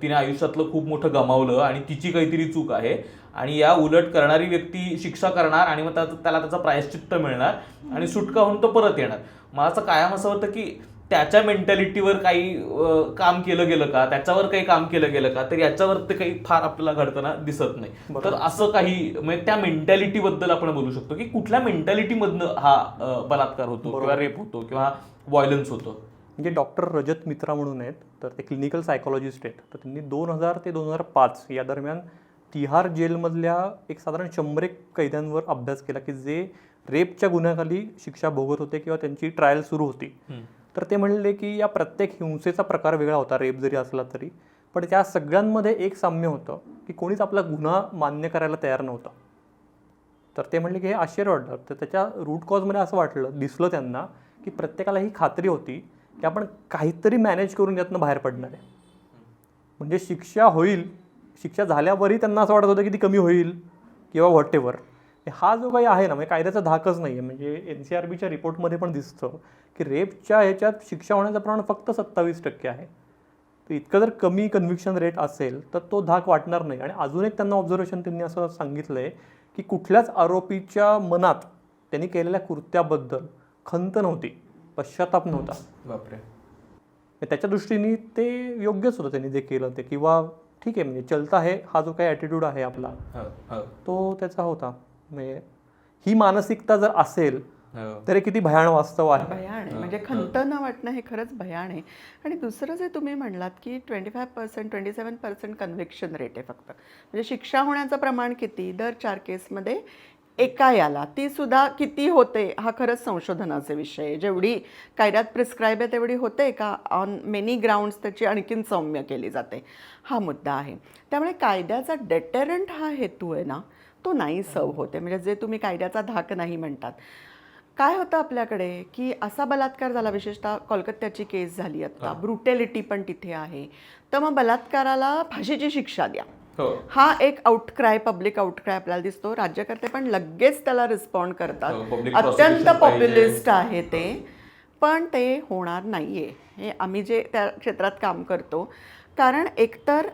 तिने आयुष्यातलं खूप मोठं गमावलं आणि तिची काहीतरी चूक आहे आणि या उलट करणारी व्यक्ती शिक्षा करणार आणि मग त्याला त्याचा प्रायश्चित्त मिळणार आणि सुटका होऊन तो परत येणार. मला असं कायम असं होतं की त्याच्या मेंटॅलिटीवर काही काम केलं गेलं का, त्याच्यावर काही काम केलं गेलं का, तर याच्यावर ते काही फार आपल्याला घडताना दिसत नाही. तर असं काही म्हणजे त्या मेंटॅलिटीबद्दल आपण बोलू शकतो की कुठल्या मेंटॅलिटीमधनं हा बलात्कार होतो किंवा रेप होतो किंवा व्हायलन्स होतो. म्हणजे डॉक्टर रजत मित्रा म्हणून आहेत, तर ते क्लिनिकल सायकोलॉजिस्ट आहेत. तर त्यांनी 2000 ते 2005 या दरम्यान तिहार जेलमधल्या एक साधारण 100 कैद्यांवर अभ्यास केला की जे रेपच्या गुन्ह्याखाली शिक्षा भोगत होते किंवा त्यांची ट्रायल सुरू होती. तर ते म्हणले की या प्रत्येक हिंसेचा प्रकार वेगळा होता, रेप जरी असला तरी, पण त्या सगळ्यांमध्ये एक साम्य होतं की कोणीच आपला गुन्हा मान्य करायला तयार नव्हतं. तर ते म्हणले की हे आश्चर्य वाटलं. तर त्याच्या रूट कॉजमध्ये असं दिसलं त्यांना की प्रत्येकाला ही खात्री होती की आपण काहीतरी मॅनेज करून यातनं बाहेर पडणार आहे. म्हणजे शिक्षा होईल, शिक्षा झाल्यावरही त्यांना असं वाटत होतं की ती कमी होईल किंवा व्हॉटेवर. हा जो काही आहे ना, म्हणजे कायद्याचा धाकच नाही आहे. म्हणजे NCRBच्या रिपोर्टमध्ये पण दिसतं की रेपच्या ह्याच्यात शिक्षा होण्याचं प्रमाण फक्त 27% आहे. तर इतकं जर कमी कन्व्हिक्शन रेट असेल तर तो धाक वाटणार नाही. आणि अजून एक त्यांना ऑब्झर्वेशन त्यांनी असं सांगितलं आहे की कुठल्याच आरोपीच्या मनात त्यांनी केलेल्या कृत्याबद्दल खंत नव्हती, पश्चाताप नव्हता. बापरे. त्याच्या दृष्टीने ते योग्यच होतं त्यांनी जे केलं ते, किंवा ठीक आहे म्हणजे चलता आहे हा जो काही ॲटिट्यूड आहे आपला तो त्याचा होता. म्हणजे ही मानसिकता जर असेल तर किती भयान वास्तव आहे. भयान आहे, म्हणजे खंत न वाटणं हे खरंच भयान आहे. आणि दुसरं जे तुम्ही म्हणलात की 25% 27% कन्व्हिक्शन रेट आहे फक्त, म्हणजे शिक्षा होण्याचं प्रमाण किती, दर 4 केसमध्ये एका याला, ती सुद्धा किती होते हा खरंच संशोधनाचे विषय आहे. जेवढी कायद्यात प्रिस्क्राईब आहे तेवढी होते का, ऑन मेनी ग्राउंड्स त्याची आणखीन सौम्य केली जाते, हा मुद्दा आहे. त्यामुळे कायद्याचा डेटरंट हा हेतू आहे ना, तो नाही सर्व होते. म्हणजे जे तुम्ही कायद्याचा धाक नाही म्हणतात, काय होतं आपल्याकडे की असा बलात्कार झाला, विशेषतः कोलकात्याची केस झाली आता, ब्रुटॅलिटी पण तिथे आहे, तर मग बलात्काराला फाशीची शिक्षा द्या, हा एक आउटक्राय, पब्लिक आउटक्राय आपल्याला दिसतो. राज्यकर्ते पण लगेच त्याला रिस्पॉन्ड करतात, अत्यंत पॉप्युलिस्ट आहे ते, पण ते होणार नाहीये. हे आम्ही जे त्या क्षेत्रात काम करतो, कारण एकतर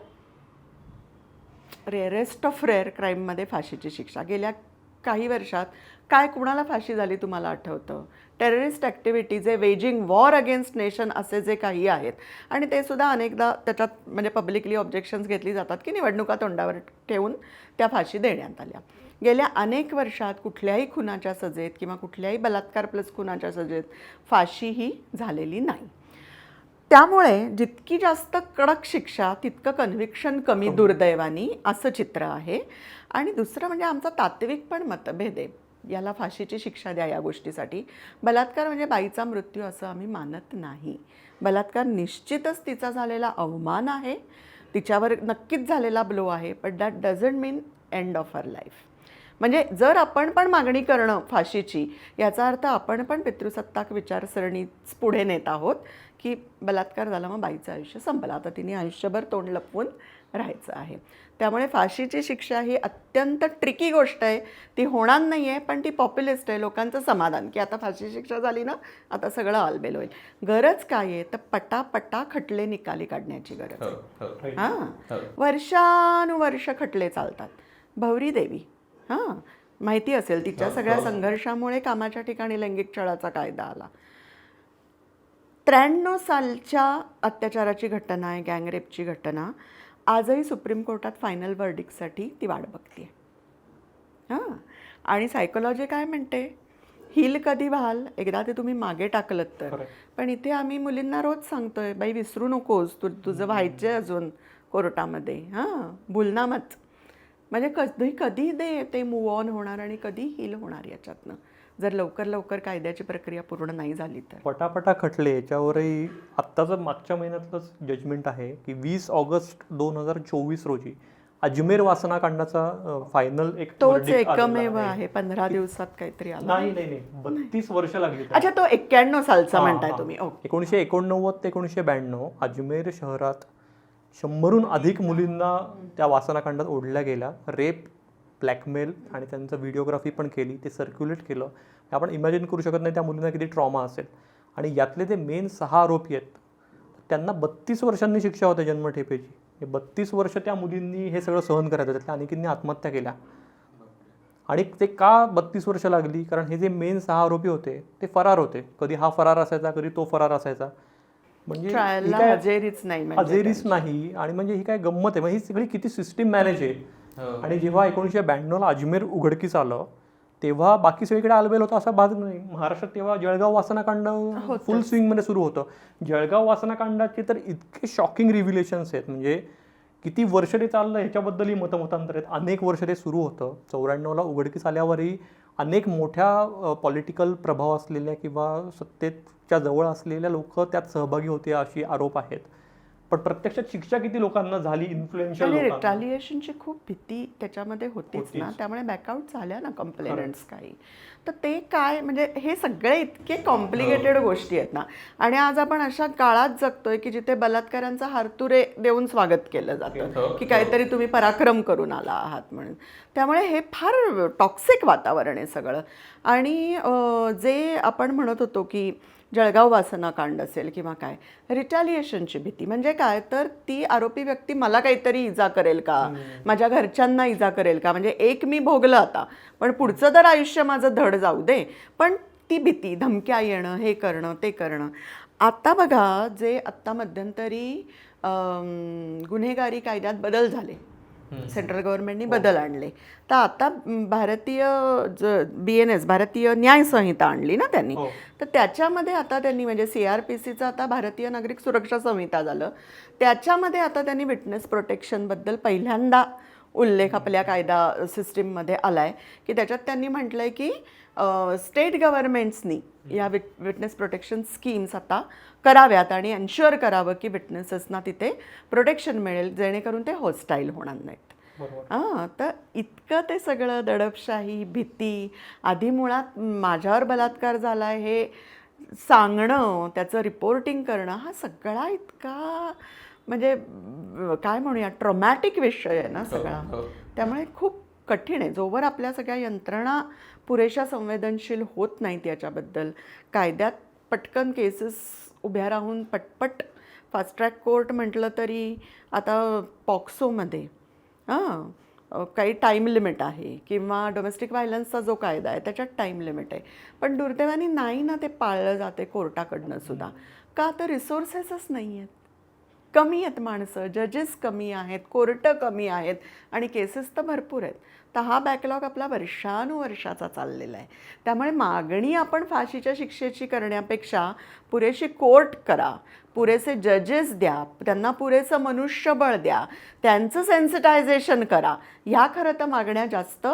रेअरेस्ट ऑफ रेअर क्राईममध्ये फाशीची शिक्षा. गेल्या काही वर्षात काय कुणाला फाशी झाली तुम्हाला आठवतं? टेररिस्ट ॲक्टिव्हिटी, जे वेजिंग वॉर अगेन्स्ट नेशन असे जे काही आहेत, आणि ते सुद्धा अनेकदा त्याच्यात म्हणजे पब्लिकली ऑब्जेक्शन्स घेतली जातात की निवडणुका तोंडावर ठेवून त्या फाशी देण्यात आल्या. गेल्या अनेक वर्षात कुठल्याही खुनाच्या सजेत किंवा कुठल्याही बलात्कार प्लस खुनाच्या सजेत फाशीही झालेली नाही. त्यामुळे जितकी जास्त कडक शिक्षा तितकं कन्व्हिक्शन कमी, दुर्दैवानी असं चित्र आहे. आणि दुसरं म्हणजे आमचा तात्विक पण मतभेद आहे, याला फाशीची शिक्षा द्या या गोष्टीसाठी. बलात्कार म्हणजे बाईचा मृत्यू असं आम्ही मानत नाही. बलात्कार निश्चितच तिचा झालेला अवमान आहे, तिच्यावर नक्कीच झालेला ब्लो आहे, but that doesn't mean end of her life. म्हणजे जर आपण पण मागणी करणं फाशीची, याचा अर्थ आपण पण पितृसत्ताक विचारसरणीच पुढे नेत आहोत की बलात्कार झाला मग बाईचं आयुष्य संपलं, आता तिने आयुष्यभर तोंड लपवून राहायचं आहे. त्यामुळे फाशीची शिक्षा ही अत्यंत ट्रिकी गोष्ट आहे. ती होणार नाही आहे, पण ती पॉप्युलिस्ट आहे. लोकांचं समाधान की आता फाशी शिक्षा झाली ना, आता सगळं आलबेल होईल. गरज काय आहे तर पटापटा खटले निकाली काढण्याची गरज आहे. हां, वर्षानुवर्ष खटले चालतात. भौरी देवी, हां, माहिती असेल, तिच्या सगळ्या संघर्षामुळे कामाच्या ठिकाणी लैंगिक छळाचा कायदा आला. 93 सालच्या अत्याचाराची घटना आहे, गँगरेपची घटना. आजही सुप्रीम कोर्टात फायनल वर्डिक्टसाठी ती वाट बघते. हां, आणि सायकोलॉजी काय म्हणते, हिल कधी व्हाल, एकदा ते तुम्ही मागे टाकलत तर. पण इथे आम्ही मुलींना रोज सांगतोय, बाई विसरू नकोस, तुझं व्हायचं आहे अजून कोर्टामध्ये. हां, भूलना मत. म्हणजे कधी कधी ते मूव्ह ऑन होणार आणि कधी हील होणार याच्यातनं, जर लवकर लवकर कायद्याची प्रक्रिया पूर्ण नाही झाली तर. पटापटा खटले याच्यावरही आत्ताचं मागच्या महिन्यातलंच जजमेंट आहे की 20 ऑगस्ट 2024 रोजी अजमेर वासनाकांडाचा फायनल एक तोच एकमेव आहे. 15 दिवसात काहीतरी आला. नाही 32 वर्ष लागली. अच्छा, तो 91 सालचा म्हणताय तुम्ही. 1989 ते 1992 अजमेर शहरात 100हून अधिक मुलींना त्या वासनाकांडात ओढल्या गेल्या. रेप, ब्लॅकमेल आणि त्यांचं व्हिडिओग्राफी पण केली, ते सर्क्युलेट केलं. आपण इमॅजिन करू शकत नाही त्या मुलींना किती ट्रॉमा असेल. आणि यातले ते मेन 6 आरोपी आहेत, त्यांना 32 वर्षांनी शिक्षा होते जन्मठेपेची. 32 वर्ष त्या मुलींनी हे सगळं सहन करायचं. त्यातल्या अनेकींनी आत्महत्या केल्या. आणि ते का 32 वर्ष लागली, कारण हे जे मेन 6 आरोपी होते ते फरार होते. कधी हा फरार असायचा, कधी तो फरार असायचा. म्हणजे हजेरीच नाही. आणि म्हणजे ही काय गंमत आहे, म्हणजे ही सगळी किती सिस्टीम मॅनेज आहे. आणि जेव्हा 1992 अजमेर उघडकीस आलं तेव्हा बाकी सगळीकडे आलबेल होता असा भाग नाही. महाराष्ट्रात तेव्हा जळगाव वासनाकांड फुल स्विंगमध्ये सुरू होतं. जळगाव वासनाकांडाचे तर इतके शॉकिंग रिव्हिलेशन्स आहेत. म्हणजे किती वर्ष ते चाललं ह्याच्याबद्दलही मतमतांतर आहेत. अनेक वर्ष ते सुरू होतं. 94ला उघडकीस आल्यावरही अनेक मोठ्या पॉलिटिकल प्रभाव असलेल्या किंवा सत्तेच्या जवळ असलेल्या लोक त्यात सहभागी होते अशी आरोप आहेत. पण प्रत्यक्षात शिक्षा किती लोकांना झाली, इन्फ्लुएन्शियल आणि लोकांना? रिटालिएशनची खूप भीती त्याच्यामध्ये होतीच ना, त्यामुळे बॅकआउट झाल्या ना कंप्लेनंट्स काही. तर ते काय म्हणजे हे सगळे इतके कॉम्प्लिकेटेड गोष्टी आहेत ना. आणि आज आपण अशा काळात जगतोय की जिथे बलात्कारांचा हारतुरे देऊन स्वागत केलं जातं की काहीतरी तुम्ही पराक्रम करून आला आहात म्हणून. त्यामुळे हे फार टॉक्सिक वातावरण आहे सगळं. आणि जे आपण म्हणत होतो की जळगाव वासना कांड असेल किंवा काय, रिटॅलिएशनची भीती म्हणजे काय, तर ती आरोपी व्यक्ती मला काहीतरी इजा करेल का, माझ्या घरच्यांना इजा करेल का, म्हणजे एक मी भोगलं आता पण पुढचं तर आयुष्य माझं धड जाऊ दे. पण ती भीती, धमक्या येणं, हे करणं ते करणं. आता बघा जे आत्ता मध्यंतरी गुन्हेगारी कायद्यात बदल झाले, सेंट्रल गव्हर्नमेंटनी बदल आणले. तर आता भारतीय BNS भारतीय न्याय संहिता आणली ना त्यांनी. तर त्याच्यामध्ये आता त्यांनी म्हणजे CRPCचं आता भारतीय नागरिक सुरक्षा संहिता झालं. त्याच्यामध्ये आता त्यांनी विटनेस प्रोटेक्शनबद्दल पहिल्यांदा उल्लेख आपल्या कायदा सिस्टीममध्ये आला आहे की त्याच्यात त्यांनी म्हटलं आहे की स्टेट गव्हर्नमेंट्सनी या विटनेस प्रोटेक्शन स्कीम्स आता कराव्यात आणि एन्श्युअर करावं की विटनेसेसना तिथे प्रोटेक्शन मिळेल जेणेकरून ते हॉस्टाईल होणार नाहीत. हां, तर इतकं ते सगळं दडपशाही, भीती, आधी मुळात माझ्यावर बलात्कार झाला आहे हे सांगणं, त्याचं रिपोर्टिंग करणं, हा सगळा इतका म्हणजे काय म्हणूया ट्रॉमॅटिक विषय आहे ना सगळा. त्यामुळे खूप कठीण आहे. जोवर आपल्या सगळ्या यंत्रणा पुरेशा संवेदनशील होत नाहीत याच्याबद्दल, कायद्यात पटकन केसेस उभ्या राहून पटपट फास्ट ट्रॅक कोर्ट म्हटलं तरी आता पॉक्सोमध्ये काही टाईम लिमिट आहे किंवा डोमेस्टिक व्हायलन्सचा जो कायदा आहे त्याच्यात टाईम लिमिट आहे. पण दुर्दैवाने नाही ना ते पाळलं जाते कोर्टाकडनं सुद्धा. का तर रिसोर्सेसच नाही आहेत, कमी आहेत माणसं, जजेस कमी आहेत, कोर्टं कमी आहेत आणि केसेस तर भरपूर आहेत. तर हा बॅकलॉग आपला वर्षानुवर्षाचा चाललेला आहे. त्यामुळे मागणी आपण फाशीच्या शिक्षेची करण्यापेक्षा पुरेशी कोर्ट करा, पुरेसे जजेस द्या, त्यांना पुरेसं मनुष्यबळ द्या, त्यांचं सेन्सिटायझेशन करा, ह्या खरं तर मागण्या जास्त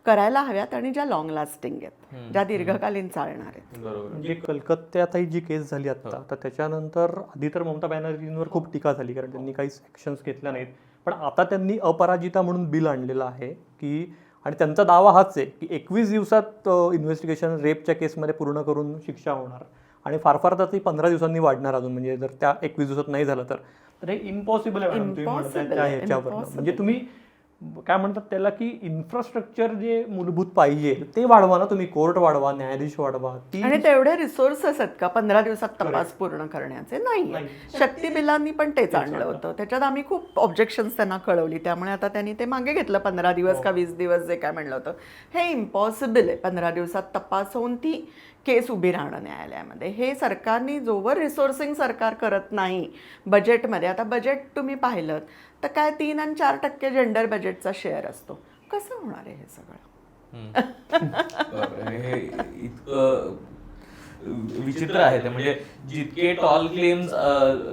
करायला हव्यात आणि ज्या लॉंग लास्टिंग आहेत, ज्या दीर्घकालीन चालणार आहेत. म्हणजे कलकत्त्यातही जी केस झाली आता, तर त्याच्यानंतर आधी तर ममता बॅनर्जींवर खूप टीका झाली कारण त्यांनी काहीच ॲक्शन्स घेतल्या नाहीत. पण आता त्यांनी अपराजिता म्हणून बिल आणलेलं आहे की, आणि त्यांचा दावा हाच आहे की 21 दिवसात इन्व्हेस्टिगेशन रेपच्या केसमध्ये पूर्ण करून शिक्षा होणार आणि फार फार तर ती 15 दिवसांनी वाढणार अजून. म्हणजे जर त्या 21 दिवसात नाही झालं तर हे इम्पॉसिबल आहे मॅडम तुम्ही म्हणताय त्या ह्याच्यावर. म्हणजे तुम्ही काय म्हणतात त्याला की इन्फ्रास्ट्रक्चर जे मूलभूत पाहिजे ते वाढवा ना तुम्ही, कोर्ट वाढवा, न्यायाधीश वाढवा. आणि तेवढे रिसोर्सेस आहेत का 15 दिवसात तपास पूर्ण करण्याचे? नाही. शक्ती बिलांनी पण तेच आणलं होतं, त्याच्यात आम्ही खूप ऑब्जेक्शन्स त्यांना कळवली. त्यामुळे आता त्यांनी ते मागे घेतलं 15 दिवस का 20 दिवस जे काय म्हणलं होतं. हे इम्पॉसिबल आहे 15 दिवसात तपास होऊन ती केस उभी राहणं न्यायालयामध्ये. हे सरकारने जोवर रिसोर्सिंग सरकार करत नाही बजेटमध्ये, आता बजेट तुम्ही पाहिलं तर काय 3 आणि 4% जेंडर बजेटचा शेअर असतो, कसं होणार आहे हे सगळं? हे इतकं विचित्र आहे ते. म्हणजे जितके टॉल क्लेम्स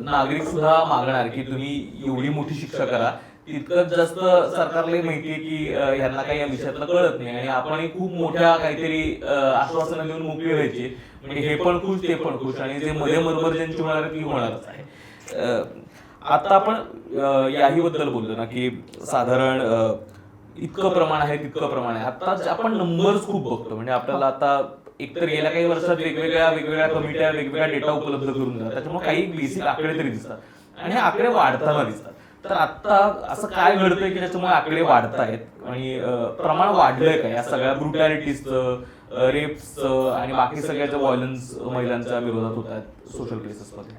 नागरिक सुद्धा मागणार की तुम्ही एवढी मोठी शिक्षा करा, तितकंच जास्त सरकारला माहितीये की ह्यांना काही या विषयातलं कळत नाही आणि आपणही खूप मोठ्या काहीतरी आश्वासनं देऊन मोकळी व्हायची. म्हणजे हे पण खुश ते पण खुश आणि जे मध्ये मरमर ज्यांची होणार ती होणारच आहे. आता आपण याही बद्दल बोललो ना की साधारण इतकं प्रमाण आहे तितकं प्रमाण आहे. आता आपण नंबर्स खूप बघतो. म्हणजे आपल्याला आता एकतर गेल्या काही वर्षात वेगवेगळ्या कमिट्या वेगवेगळ्या डेटा उपलब्ध करून देतात, त्याच्यामुळे काही बेसिक आकडे तरी दिसतात आणि हे आकडे वाढताना दिसतात. तर आता असं काय घडतंय की त्याच्यामुळे आकडे वाढतायत आणि प्रमाण वाढलंय का या सगळ्या ब्रुटॅलिटीजचं, रेप्सचं आणि बाकी सगळ्याच्या व्हायलन्स महिलांच्या विरोधात होत आहेत सोशल केसेसमध्ये?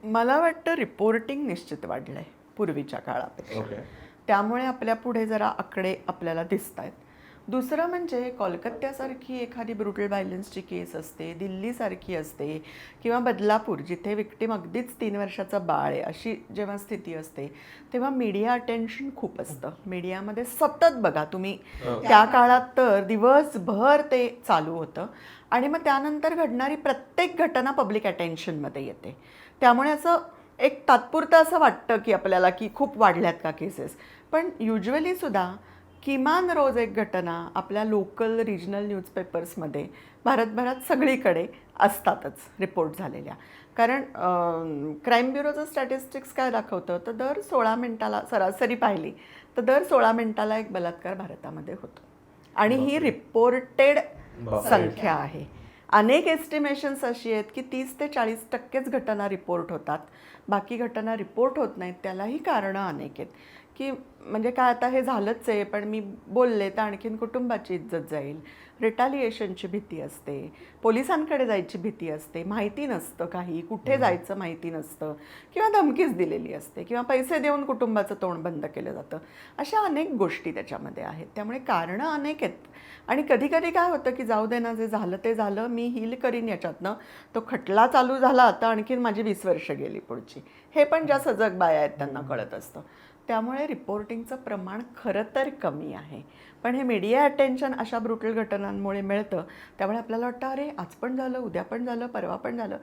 मला वाटतं रिपोर्टिंग निश्चित वाढलंय पूर्वीच्या काळापेक्षा. त्यामुळे आपल्या पुढे जरा आकडे आपल्याला दिसत आहेत. दुसरं म्हणजे कोलकात्यासारखी एखादी ब्रुटल व्हायलन्सची केस असते, दिल्लीसारखी असते किंवा बदलापूर जिथे विक्टीम अगदीच 3 वर्षाचं बाळ आहे अशी जेव्हा स्थिती असते तेव्हा मीडिया अटेन्शन खूप असतं. मीडियामध्ये सतत बघा तुम्ही, त्या काळात तर दिवसभर ते चालू होतं आणि मग त्यानंतर घडणारी प्रत्येक घटना पब्लिक अटेन्शनमध्ये येते. त्यामुळे असं एक तात्पुरतं असं वाटतं की आपल्याला की खूप वाढल्यात का केसेस, पण युजली सुद्धा किमान रोज एक घटना आपल्या लोकल रिजनल न्यूजपेपर्समध्ये भारतभरात सगळीकडे असतातच रिपोर्ट झालेल्या. कारण क्राईम ब्युरोचं स्टॅटिस्टिक्स काय दाखवतं, तर दर 16 मिनिटाला सरासरी पाहिली तर दर 16 मिनिटाला एक बलात्कार भारतामध्ये होतो आणि ही रिपोर्टेड संख्या आहे. अनेक एस्टिमेशन्स अशी आहेत की 30 ते 40% घटना रिपोर्ट होतात, बाकी घटना रिपोर्ट होत नाहीत. त्यालाही कारणं अनेक आहेत की म्हणजे काय आता हे झालंच आहे, पण मी बोलले तर आणखीन कुटुंबाची इज्जत जाईल, रिटॅलिएशनची भीती असते, पोलिसांकडे जायची भीती असते, माहिती नसतं, काही कुठे जायचं माहिती नसतं, किंवा धमकीच दिलेली असते, किंवा पैसे देऊन कुटुंबाचं तोंड बंद केलं जातं. अशा अनेक गोष्टी त्याच्यामध्ये आहेत. त्यामुळे कारणं अनेक आहेत. आणि कधी कधी काय होतं की जाऊ दे ना, जे झालं ते झालं, मी हील करीन याच्यातनं, तो खटला चालू झाला आता आणखीन माझी 20 वर्ष गेली पुढची, हे पण ज्या सजग बाया आहेत त्यांना कळत असतं. त्यामुळे रिपोर्टिंगचं प्रमाण खरं तर कमी आहे. पण हे मीडिया अटेन्शन अशा ब्रुटल घटनांमुळे मिळतं. त्यामुळे आपल्याला वाटतं अरे आज पण झालं, उद्या पण झालं, परवा पण झालं.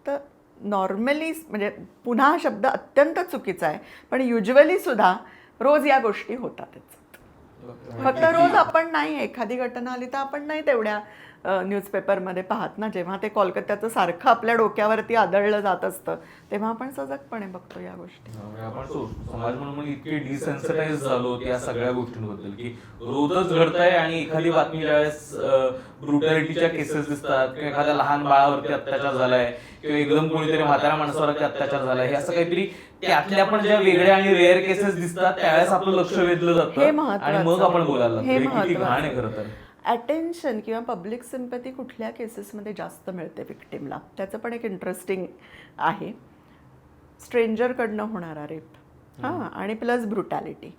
तर नॉर्मली म्हणजे पुन्हा हा शब्द अत्यंत चुकीचा आहे, पण युजली सुद्धा रोज या गोष्टी होतातच. फक्त रोज आपण नाही, एखादी घटना आली तर आपण नाही तेवढ्या न्यूजपेपरमध्ये पाहत ना. जेव्हा ते कोलकात्याचं सारखं आपल्या डोक्यावरती आदळलं जात असतं तेव्हा आपण सजगपणे बघतो या गोष्टी. आपण समाज म्हणून इतके डिसेन्सिटाईज झालो या सगळ्या गोष्टींबद्दल की रोजच घडतंय आणि एखादी बातमी ज्यावेळेस ब्रुटॅलिटीच्या केसेस दिसतात किंवा एखाद्या लहान बाळावरती अत्याचार झालाय किंवा एकदम कोणीतरी म्हाताऱ्या माणसावरती अत्याचार झालाय, हे असं काहीतरी त्यातल्या पण ज्या वेगळ्या आणि रेअर केसेस दिसतात त्यावेळेस आपलं लक्ष वेधलं जातं आणि मग आपण बोलायला लागतो. किती घाण आहे खरं तर. अटेन्शन किंवा पब्लिक सिम्पॅथी कुठल्या केसेसमध्ये जास्त मिळते विक्टिमला, त्याचं पण एक इंटरेस्टिंग आहे. स्ट्रेंजरकडनं होणारा रेप, हां, आणि प्लस ब्रुटॅलिटी.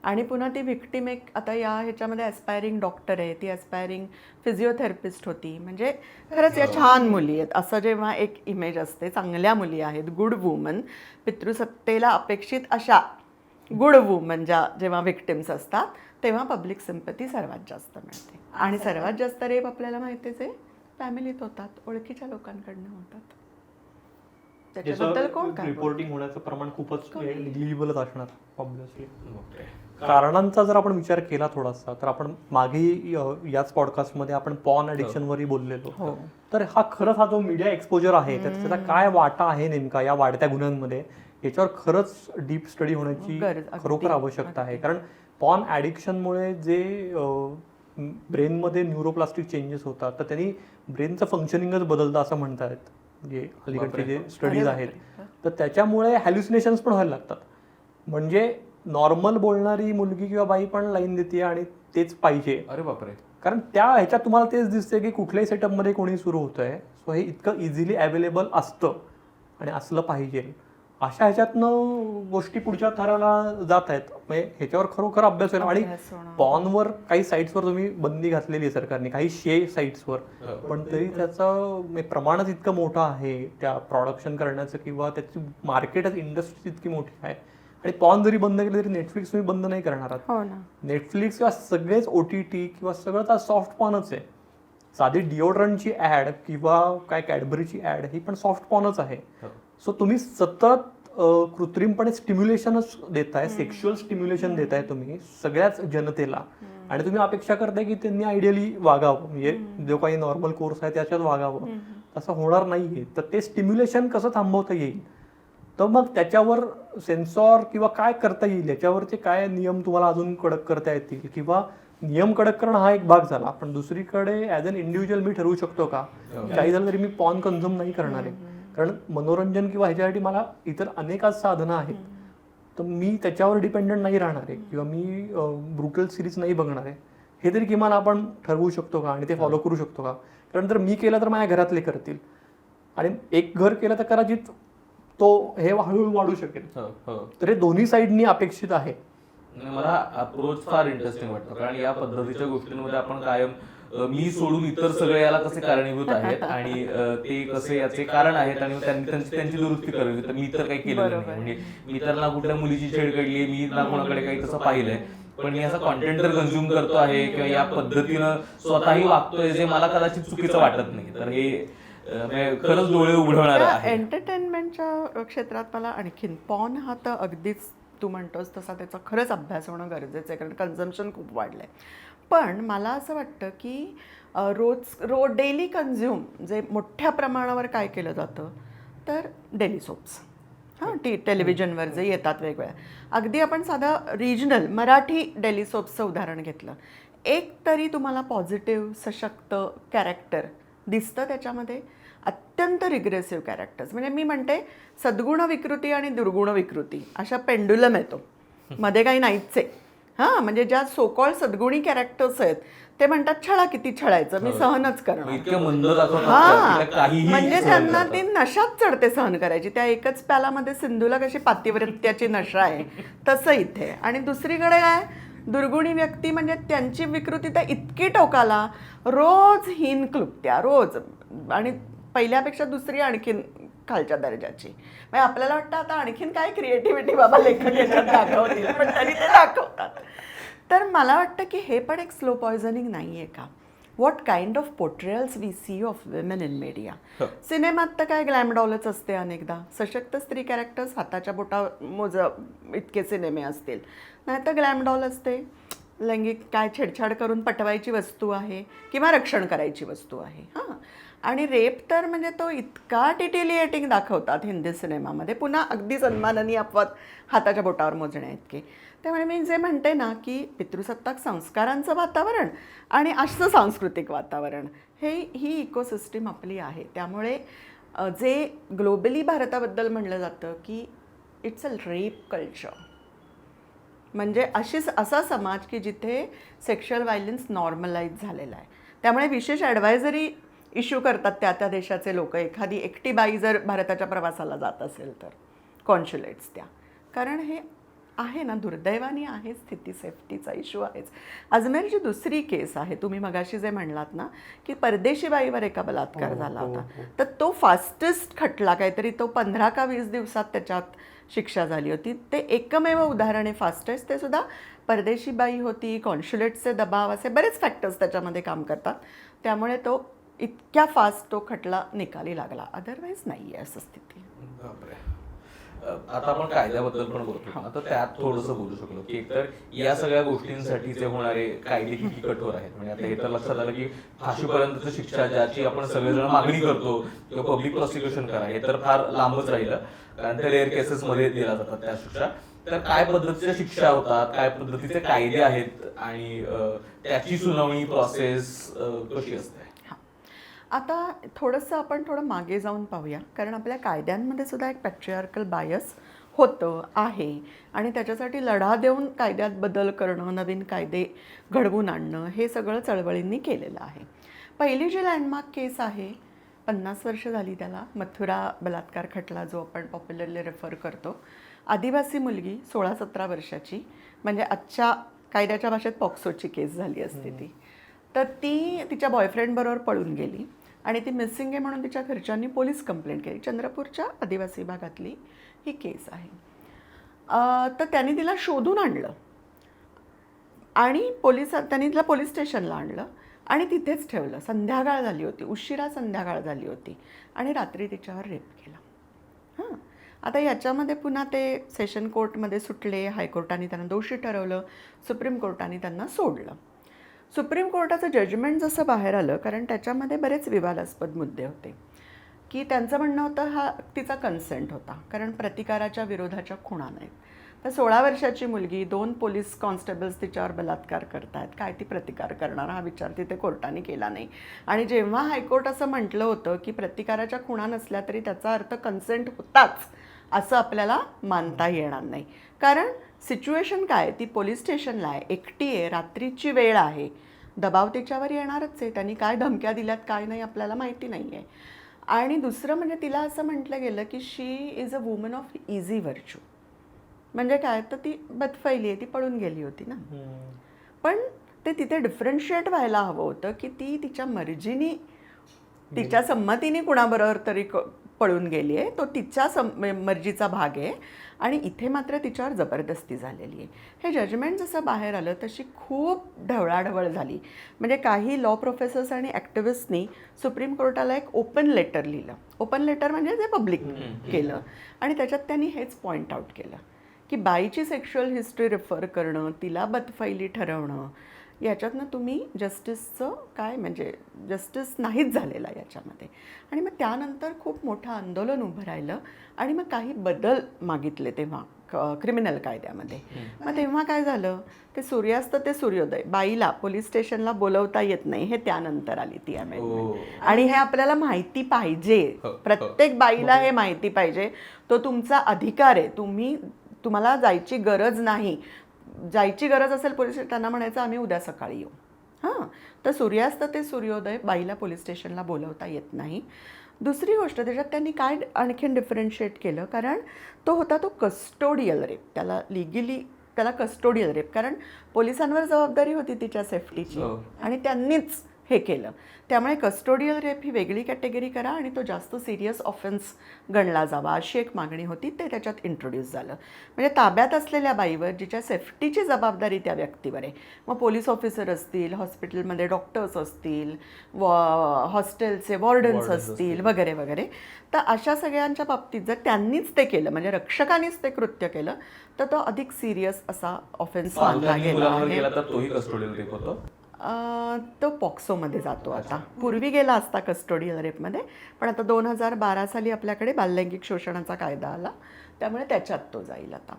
आणि पुन्हा ती व्हिक्टीम एक आता या ह्याच्यामध्ये ॲस्पायरिंग डॉक्टर आहे, ती ॲस्पायरिंग फिजिओथेरपिस्ट होती. म्हणजे खरंच या छान मुली आहेत असं जेव्हा एक इमेज असते, चांगल्या मुली आहेत, गुड वुमन, पितृसत्तेला अपेक्षित अशा गुड वुमन ज्या जेव्हा व्हिक्टिम्स असतात तेव्हा पब्लिक सिम्पॅथी सर्वात जास्त मिळते. आणि सर्वात जास्त रेप आपल्याला माहितीच आहे फॅमिलीत होतात, ओळखीच्या लोकांकडनं होतात. त्याच्याबद्दल कोण काय रिपोर्टिंग होण्याचं प्रमाण खूपच निग्लिजिबलच असणार ऑब्व्हियसली. कारणांचा जर आपण विचार केला थोडासा, तर आपण मागे याच पॉडकास्टमध्ये आपण पॉर्न ॲडिक्शनवरही बोललेलो. तर हा खरंच हा जो मीडिया एक्सपोजर आहे त्याचा काय वाटा आहे नेमका या वाढत्या गुन्ह्यांमध्ये, याच्यावर खरंच डीप स्टडी होण्याची खरोखर आवश्यकता आहे. कारण पॉर्न ॲडिक्शनमुळे जे ब्रेनमध्ये न्यूरोप्लास्टिक चेंजेस होतात तर त्यांनी ब्रेनचं फंक्शनिंगच बदलतं असं म्हणतात जे अलीकडचे जे स्टडीज आहेत. तर त्याच्यामुळे हॅल्युसिनेशन्स पण व्हायला लागतात. म्हणजे नॉर्मल बोलणारी मुलगी किंवा बाई पण लाईन देते आणि तेच पाहिजे. अरे बापरे. कारण त्या ह्याच्यात तुम्हाला तेच दिसते की कुठल्याही सेटअपमध्ये कोणी सुरू होतं आहे. सो हे इतकं इझिली अवेलेबल असतं आणि असलं पाहिजे. अशा ह्याच्यातनं गोष्टी पुढच्या थराला जात आहेत. म्हणजे ह्याच्यावर खरोखर अभ्यास होईल. आणि पॉर्नवर काही साईट्सवर तुम्ही बंदी घातलेली आहे सरकारने, काही साईट्सवर, पण तरी त्याचं प्रमाणच इतकं मोठं आहे त्या प्रोडक्शन करण्याचं किंवा त्याची मार्केटच इंडस्ट्री इतकी मोठी आहे. आणि पॉर्न जरी बंद केलं तरी नेटफ्लिक्स तुम्ही बंद नाही करणार आहात. नेटफ्लिक्स किंवा सगळेच OTT किंवा सगळं सॉफ्ट पॉर्नच आहे. साधी डिओड्रंटची ॲड किंवा काय कॅडबरीची ॲड ही पण सॉफ्ट पॉर्नच आहे. सो तुम्ही सतत कृत्रिमपणे स्टिम्युलेशनच देताय, सेक्शुअल स्टिम्युलेशन देताय तुम्ही सगळ्याच जनतेला. आणि तुम्ही अपेक्षा करताय की त्यांनी आयडियली वागावं, म्हणजे जो काही नॉर्मल कोर्स आहे त्याच्यात वागावं. तसं होणार नाहीये. तर ते स्टिम्युलेशन कसं थांबवता येईल, तर मग त्याच्यावर सेन्सॉर किंवा काय करता येईल, याच्यावरचे काय नियम तुम्हाला अजून कडक करता येतील. किंवा नियम कडक करणं हा एक भाग झाला, पण दुसरीकडे ॲज अन इंडिव्हिज्युअल मी ठरवू शकतो का काही झालं तरी मी पॉर्न कन्झ्युम नाही करणार आहे. कारण मनोरंजन किंवा ह्याच्यासाठी मला इतर अनेक साधनं आहेत. तर मी त्याच्यावर डिपेंडंट नाही राहणार आहे किंवा मी ब्रुटल सिरीज नाही बघणार आहे. हे तरी किमान आपण ठरवू शकतो का आणि ते फॉलो करू शकतो का. कारण जर मी केलं तर माझ्या घरातले करतील आणि एक घर केलं तर कदाचित तो हे हळूहळू वाढू शकेल. तर हे दोन्ही साईडनी अपेक्षित आहे. मला अप्रोच फार इंटरेस्टिंग वाटतं. कारण या पद्धतीच्या गोष्टींमध्ये आपण कायम मी सोडून इतर सगळे याला कसे कारणीभूत आहेत आणि ते कसे याचे कारण आहेत आणि त्यांची दुरुस्ती करावी. तर मी तर काही केलं नाही. म्हणजे मी तर ना कुठल्या मुलीची छेड काढली, मी ना कोणाकडे काही तसं पाहिलंय. पण मी असं कॉन्टेंट तर कन्झ्युम करतो आहे किंवा या पद्धतीनं स्वतःही वागतोय जे मला कदाचित चुकीचं वाटत नाही. तर हे म्हणजे खरंच डोळे उघडवणार आहे. एंटरटेनमेंटच्या क्षेत्रात मला आणखीन पॉन हा तर अगदीच तू म्हणतोस तसा त्याचा खरंच अभ्यास होणं गरजेचं आहे, कारण कन्झम्पशन खूप वाढलं आहे. पण मला असं वाटतं की डेली कन्झ्युम जे मोठ्या प्रमाणावर काय केलं जातं तर डेली सोप्स, हां टेलिव्हिजनवर जे येतात वेगवेगळ्या, अगदी आपण साधं रिजनल मराठी डेली सोप्सचं उदाहरण घेतलं, एक तरी तुम्हाला पॉझिटिव्ह सशक्त कॅरेक्टर दिसतं त्याच्यामध्ये, अत्यंत रिग्रेसिव्ह कॅरेक्टर्स. म्हणजे मी म्हणते सद्गुण विकृती आणि दुर्गुण विकृती अशा पेंडुलम येतो, मध्ये काही नाहीच आहे. हां म्हणजे ज्या सोकॉल सद्गुणी कॅरेक्टर्स आहेत ते म्हणतात छळा किती छळायचं, मी सहनच करणार. इतकं मंद दाखवतात हां की काहीही म्हणजे सहन त्यांना करतात. ती नशाच चढते सहन करायची. त्या एकच प्यालामध्ये सिंधूला कशी पातिव्रत्याची नशा आहे तसं इथे. आणि दुसरीकडे काय दुर्गुणी व्यक्ती म्हणजे त्यांची विकृती तर इतकी टोकाला, रोज हीन क्लुप्त्या रोज, आणि पहिल्यापेक्षा दुसरी आणखीन खालच्या दर्जाची. म्हणजे आपल्याला वाटतं आता आणखीन काय क्रिएटिव्हिटी बाबा लेखक याच्यात दाखवतील, पण तरी ते दाखवतात. तर मला वाटतं की हे पण एक स्लो पॉयझनिंग नाही आहे का? What kind of portrayals we see of women in media. सिनेमात तर काय ग्लॅमडॉलच असते अनेकदा, सशक्त स्त्री कॅरेक्टर्स हाताच्या बोटा इतके सिनेमे असतील, नाही तर ग्लॅमडॉल असते, लैंगिक काय छेडछाड करून पटवायची वस्तू आहे किंवा रक्षण करायची वस्तू आहे. हां आणि रेप तर म्हणजे तो इतका टिटिलिएटिंग दाखवतात हिंदी सिनेमामध्ये, पुन्हा अगदी सन्माननीय अपवाद हाताच्या बोटावर मोजण्या इतके. त्यामुळे मी जे म्हणते ना की पितृसत्ताक संस्कारांचं वातावरण आणि असं सांस्कृतिक वातावरण ही इकोसिस्टीम आपली आहे. त्यामुळे जे ग्लोबली भारताबद्दल म्हणलं जातं की इट्स अ रेप कल्चर, म्हणजे असा समाज की जिथे सेक्शुअल व्हायलन्स नॉर्मलाइज झालेला आहे. त्यामुळे विशेष ॲडवायझरी इश्यू करतात त्या देशाचे लोक. एखादी एकटी बाई जर भारताच्या प्रवासाला जात असेल तर कॉन्स्युलेट्स त्या, कारण हे आहे ना दुर्दैवाने आहे, स्थिती सेफ्टीचा इश्यू आहेच. अजमेरची दुसरी केस आहे, तुम्ही मगाशी जे म्हणलात ना की परदेशी बाईवर एका बलात्कार झाला होता, तर तो फास्टेस्ट खटला, काहीतरी तो 15 का 20 दिवसात त्याच्यात शिक्षा झाली होती. ते एकमेव उदाहरण आहे फास्टेस्ट, ते सुद्धा परदेशी बाई होती, कॉन्स्युलेटचे दबाव, असे बरेच फॅक्टर्स त्याच्यामध्ये काम करतात. त्यामुळे तो इतक्या फास्ट तो खटला निकाली लागला, अदरवाईज नाही आहे असं स्थिती. आता आपण कायद्याबद्दल पण बोलतो ना, तर त्यात थोडंसं बोलू शकलो की एकतर या सगळ्या गोष्टींसाठीचे होणारे कायदे किती कठोर आहेत. म्हणजे आता हे तर लक्षात आलं की फाशीपर्यंतची शिक्षा ज्याची आपण सगळेजण मागणी करतो किंवा पब्लिक प्रॉसिक्युशन करा, हे तर फार लांबच राहिलं, कारण ते रेअर केसेसमध्ये दिल्या जातात त्या शिक्षा. तर काय पद्धतीच्या शिक्षा होतात, काय पद्धतीचे कायदे आहेत आणि त्याची सुनावणी प्रोसेस कशी असते? आता थोडंसं आपण थोडं मागे जाऊन पाहूया, कारण आपल्या कायद्यांमध्ये सुद्धा एक पॅट्रिआर्कल बायस होतं आहे आणि त्याच्यासाठी लढा देऊन कायद्यात बदल करणं, नवीन कायदे घडवून आणणं, हे सगळं चळवळींनी केलेलं आहे. पहिली जी लँडमार्क केस आहे, 50 वर्ष झाली त्याला, मथुरा बलात्कार खटला जो आपण पॉप्युलरली रेफर करतो. आदिवासी मुलगी 16-17 वर्षाची, म्हणजे आजच्या कायद्याच्या भाषेत पॉक्सोची केस झाली असते ती. तर ती तिच्या बॉयफ्रेंडबरोबर पळून गेली आणि ती मिसिंग आहे म्हणून तिच्या घरच्यांनी पोलीस कंप्लेंट केली. चंद्रपूरच्या आदिवासी भागातली ही केस आहे. तर त्यांनी तिला शोधून आणलं आणि त्यांनी तिला पोलीस स्टेशनला आणलं आणि तिथेच ठेवलं. संध्याकाळ झाली होती, उशिरा संध्याकाळ झाली होती आणि रात्री तिच्यावर रेप केला. हां आता याच्यामध्ये पुन्हा ते सेशन कोर्टमध्ये सुटले, हायकोर्टाने त्यांना दोषी ठरवलं, सुप्रीम कोर्टाने त्यांना सोडलं. सुप्रीम कोर्टाचं जजमेंट जसं बाहेर आलं, कारण त्याच्यामध्ये बरेच विवादास्पद मुद्दे होते, की त्यांचं म्हणणं होतं हा तिचा कन्सेंट होता, कारण प्रतिकाराच्या विरोधाच्या खुणा नाहीत. तर 16 वर्षाची मुलगी, 2 पोलीस कॉन्स्टेबल्स तिच्यावर बलात्कार करतायत, काय ती प्रतिकार करणार, हा विचार तिथे कोर्टाने केला नाही. आणि जेव्हा हायकोर्ट असं म्हटलं होतं की प्रतिकाराच्या खुणा नसल्या तरी त्याचा अर्थ कन्सेंट होताच असं आपल्याला मानता येणार नाही, कारण सिच्युएशन काय, ती पोलीस स्टेशनला आहे, एकटी आहे, रात्रीची वेळ आहे, दबाव तिच्यावर येणारच आहे. त्यांनी काय धमक्या दिल्यात काय नाही आपल्याला माहिती नाही आहे. आणि दुसरं म्हणजे तिला असं म्हटलं गेलं की she is a woman of easy virtue. म्हणजे काय, तर ती बदफैली आहे, ती पळून गेली होती ना. पण ते तिथे डिफरन्शिएट व्हायला हवं होतं की ती तिच्या मर्जीने, तिच्या संमतीने कुणाबरोबर तरी पळून गेली आहे, तो तिच्या मर्जीचा भाग आहे आणि इथे मात्र तिच्यावर जबरदस्ती झालेली आहे. हे जजमेंट जसं बाहेर आलं तशी खूप ढवळाढवळ झाली. म्हणजे काही लॉ प्रोफेसर्स आणि ॲक्टिव्हिस्टनी सुप्रीम कोर्टाला एक ओपन लेटर लिहिलं. ओपन लेटर म्हणजे जे पब्लिक केलं आणि त्याच्यात त्यांनी हेच पॉईंट आऊट केलं की बाईची सेक्शुअल हिस्ट्री रेफर करणं, तिला बदफैली ठरवणं, याच्यातनं तुम्ही जस्टिसचं काय म्हणजे जस्टिस नाहीच झालेला याच्यामध्ये. आणि मग त्यानंतर खूप मोठं आंदोलन उभं राहिलं आणि मग काही बदल मागितले तेव्हा क्रिमिनल कायद्यामध्ये. मग तेव्हा काय झालं, ते सूर्यास्त ते सूर्योदय बाईला पोलीस स्टेशनला बोलवता येत नाही, हे त्यानंतर आली ती अमेंडमेंट. आणि हे आपल्याला माहिती पाहिजे, प्रत्येक बाईला हे माहिती पाहिजे, तो तुमचा अधिकार आहे. तुम्हाला जायची गरज नाही. जायची गरज असेल पोलीस त्यांना म्हणायचं आम्ही उद्या सकाळी येऊ. हां, तर सूर्यास्त ते सूर्योदय बाईला पोलीस स्टेशनला बोलवता येत नाही. दुसरी गोष्ट त्याच्यात त्यांनी काय आणखीन डिफरन्शिएट केलं, कारण तो होता तो कस्टोडियल रेप. त्याला कस्टोडियल रेप, कारण पोलिसांवर जबाबदारी होती तिच्या सेफ्टीची आणि त्यांनीच हे केलं. त्यामुळे कस्टोडियल रेप ही वेगळी कॅटेगरी करा आणि तो जास्त सिरियस ऑफेन्स गणला जावा अशी एक मागणी होती. ते त्याच्यात इंट्रोड्यूस झालं. म्हणजे ताब्यात असलेल्या बाईवर जिच्या सेफ्टीची जबाबदारी त्या व्यक्तीवर आहे, मग पोलीस ऑफिसर असतील, हॉस्पिटलमध्ये डॉक्टर्स असतील, हॉस्टेलचे वॉर्डन्स असतील वगैरे वगैरे, तर अशा सगळ्यांच्या बाबतीत जर त्यांनीच ते केलं, म्हणजे रक्षकानीच ते कृत्य केलं, तर तो अधिक सिरियस असा ऑफेन्स मानला गेला आहे. तर तोही कस्टोडियल रेप होतो. तो पॉक्सोमध्ये जातो आता. पूर्वी गेला असता कस्टोडियल रेपमध्ये, पण आता 2012 साली आपल्याकडे बाललैंगिक शोषणाचा कायदा आला, त्यामुळे त्याच्यात तो जाईल आता.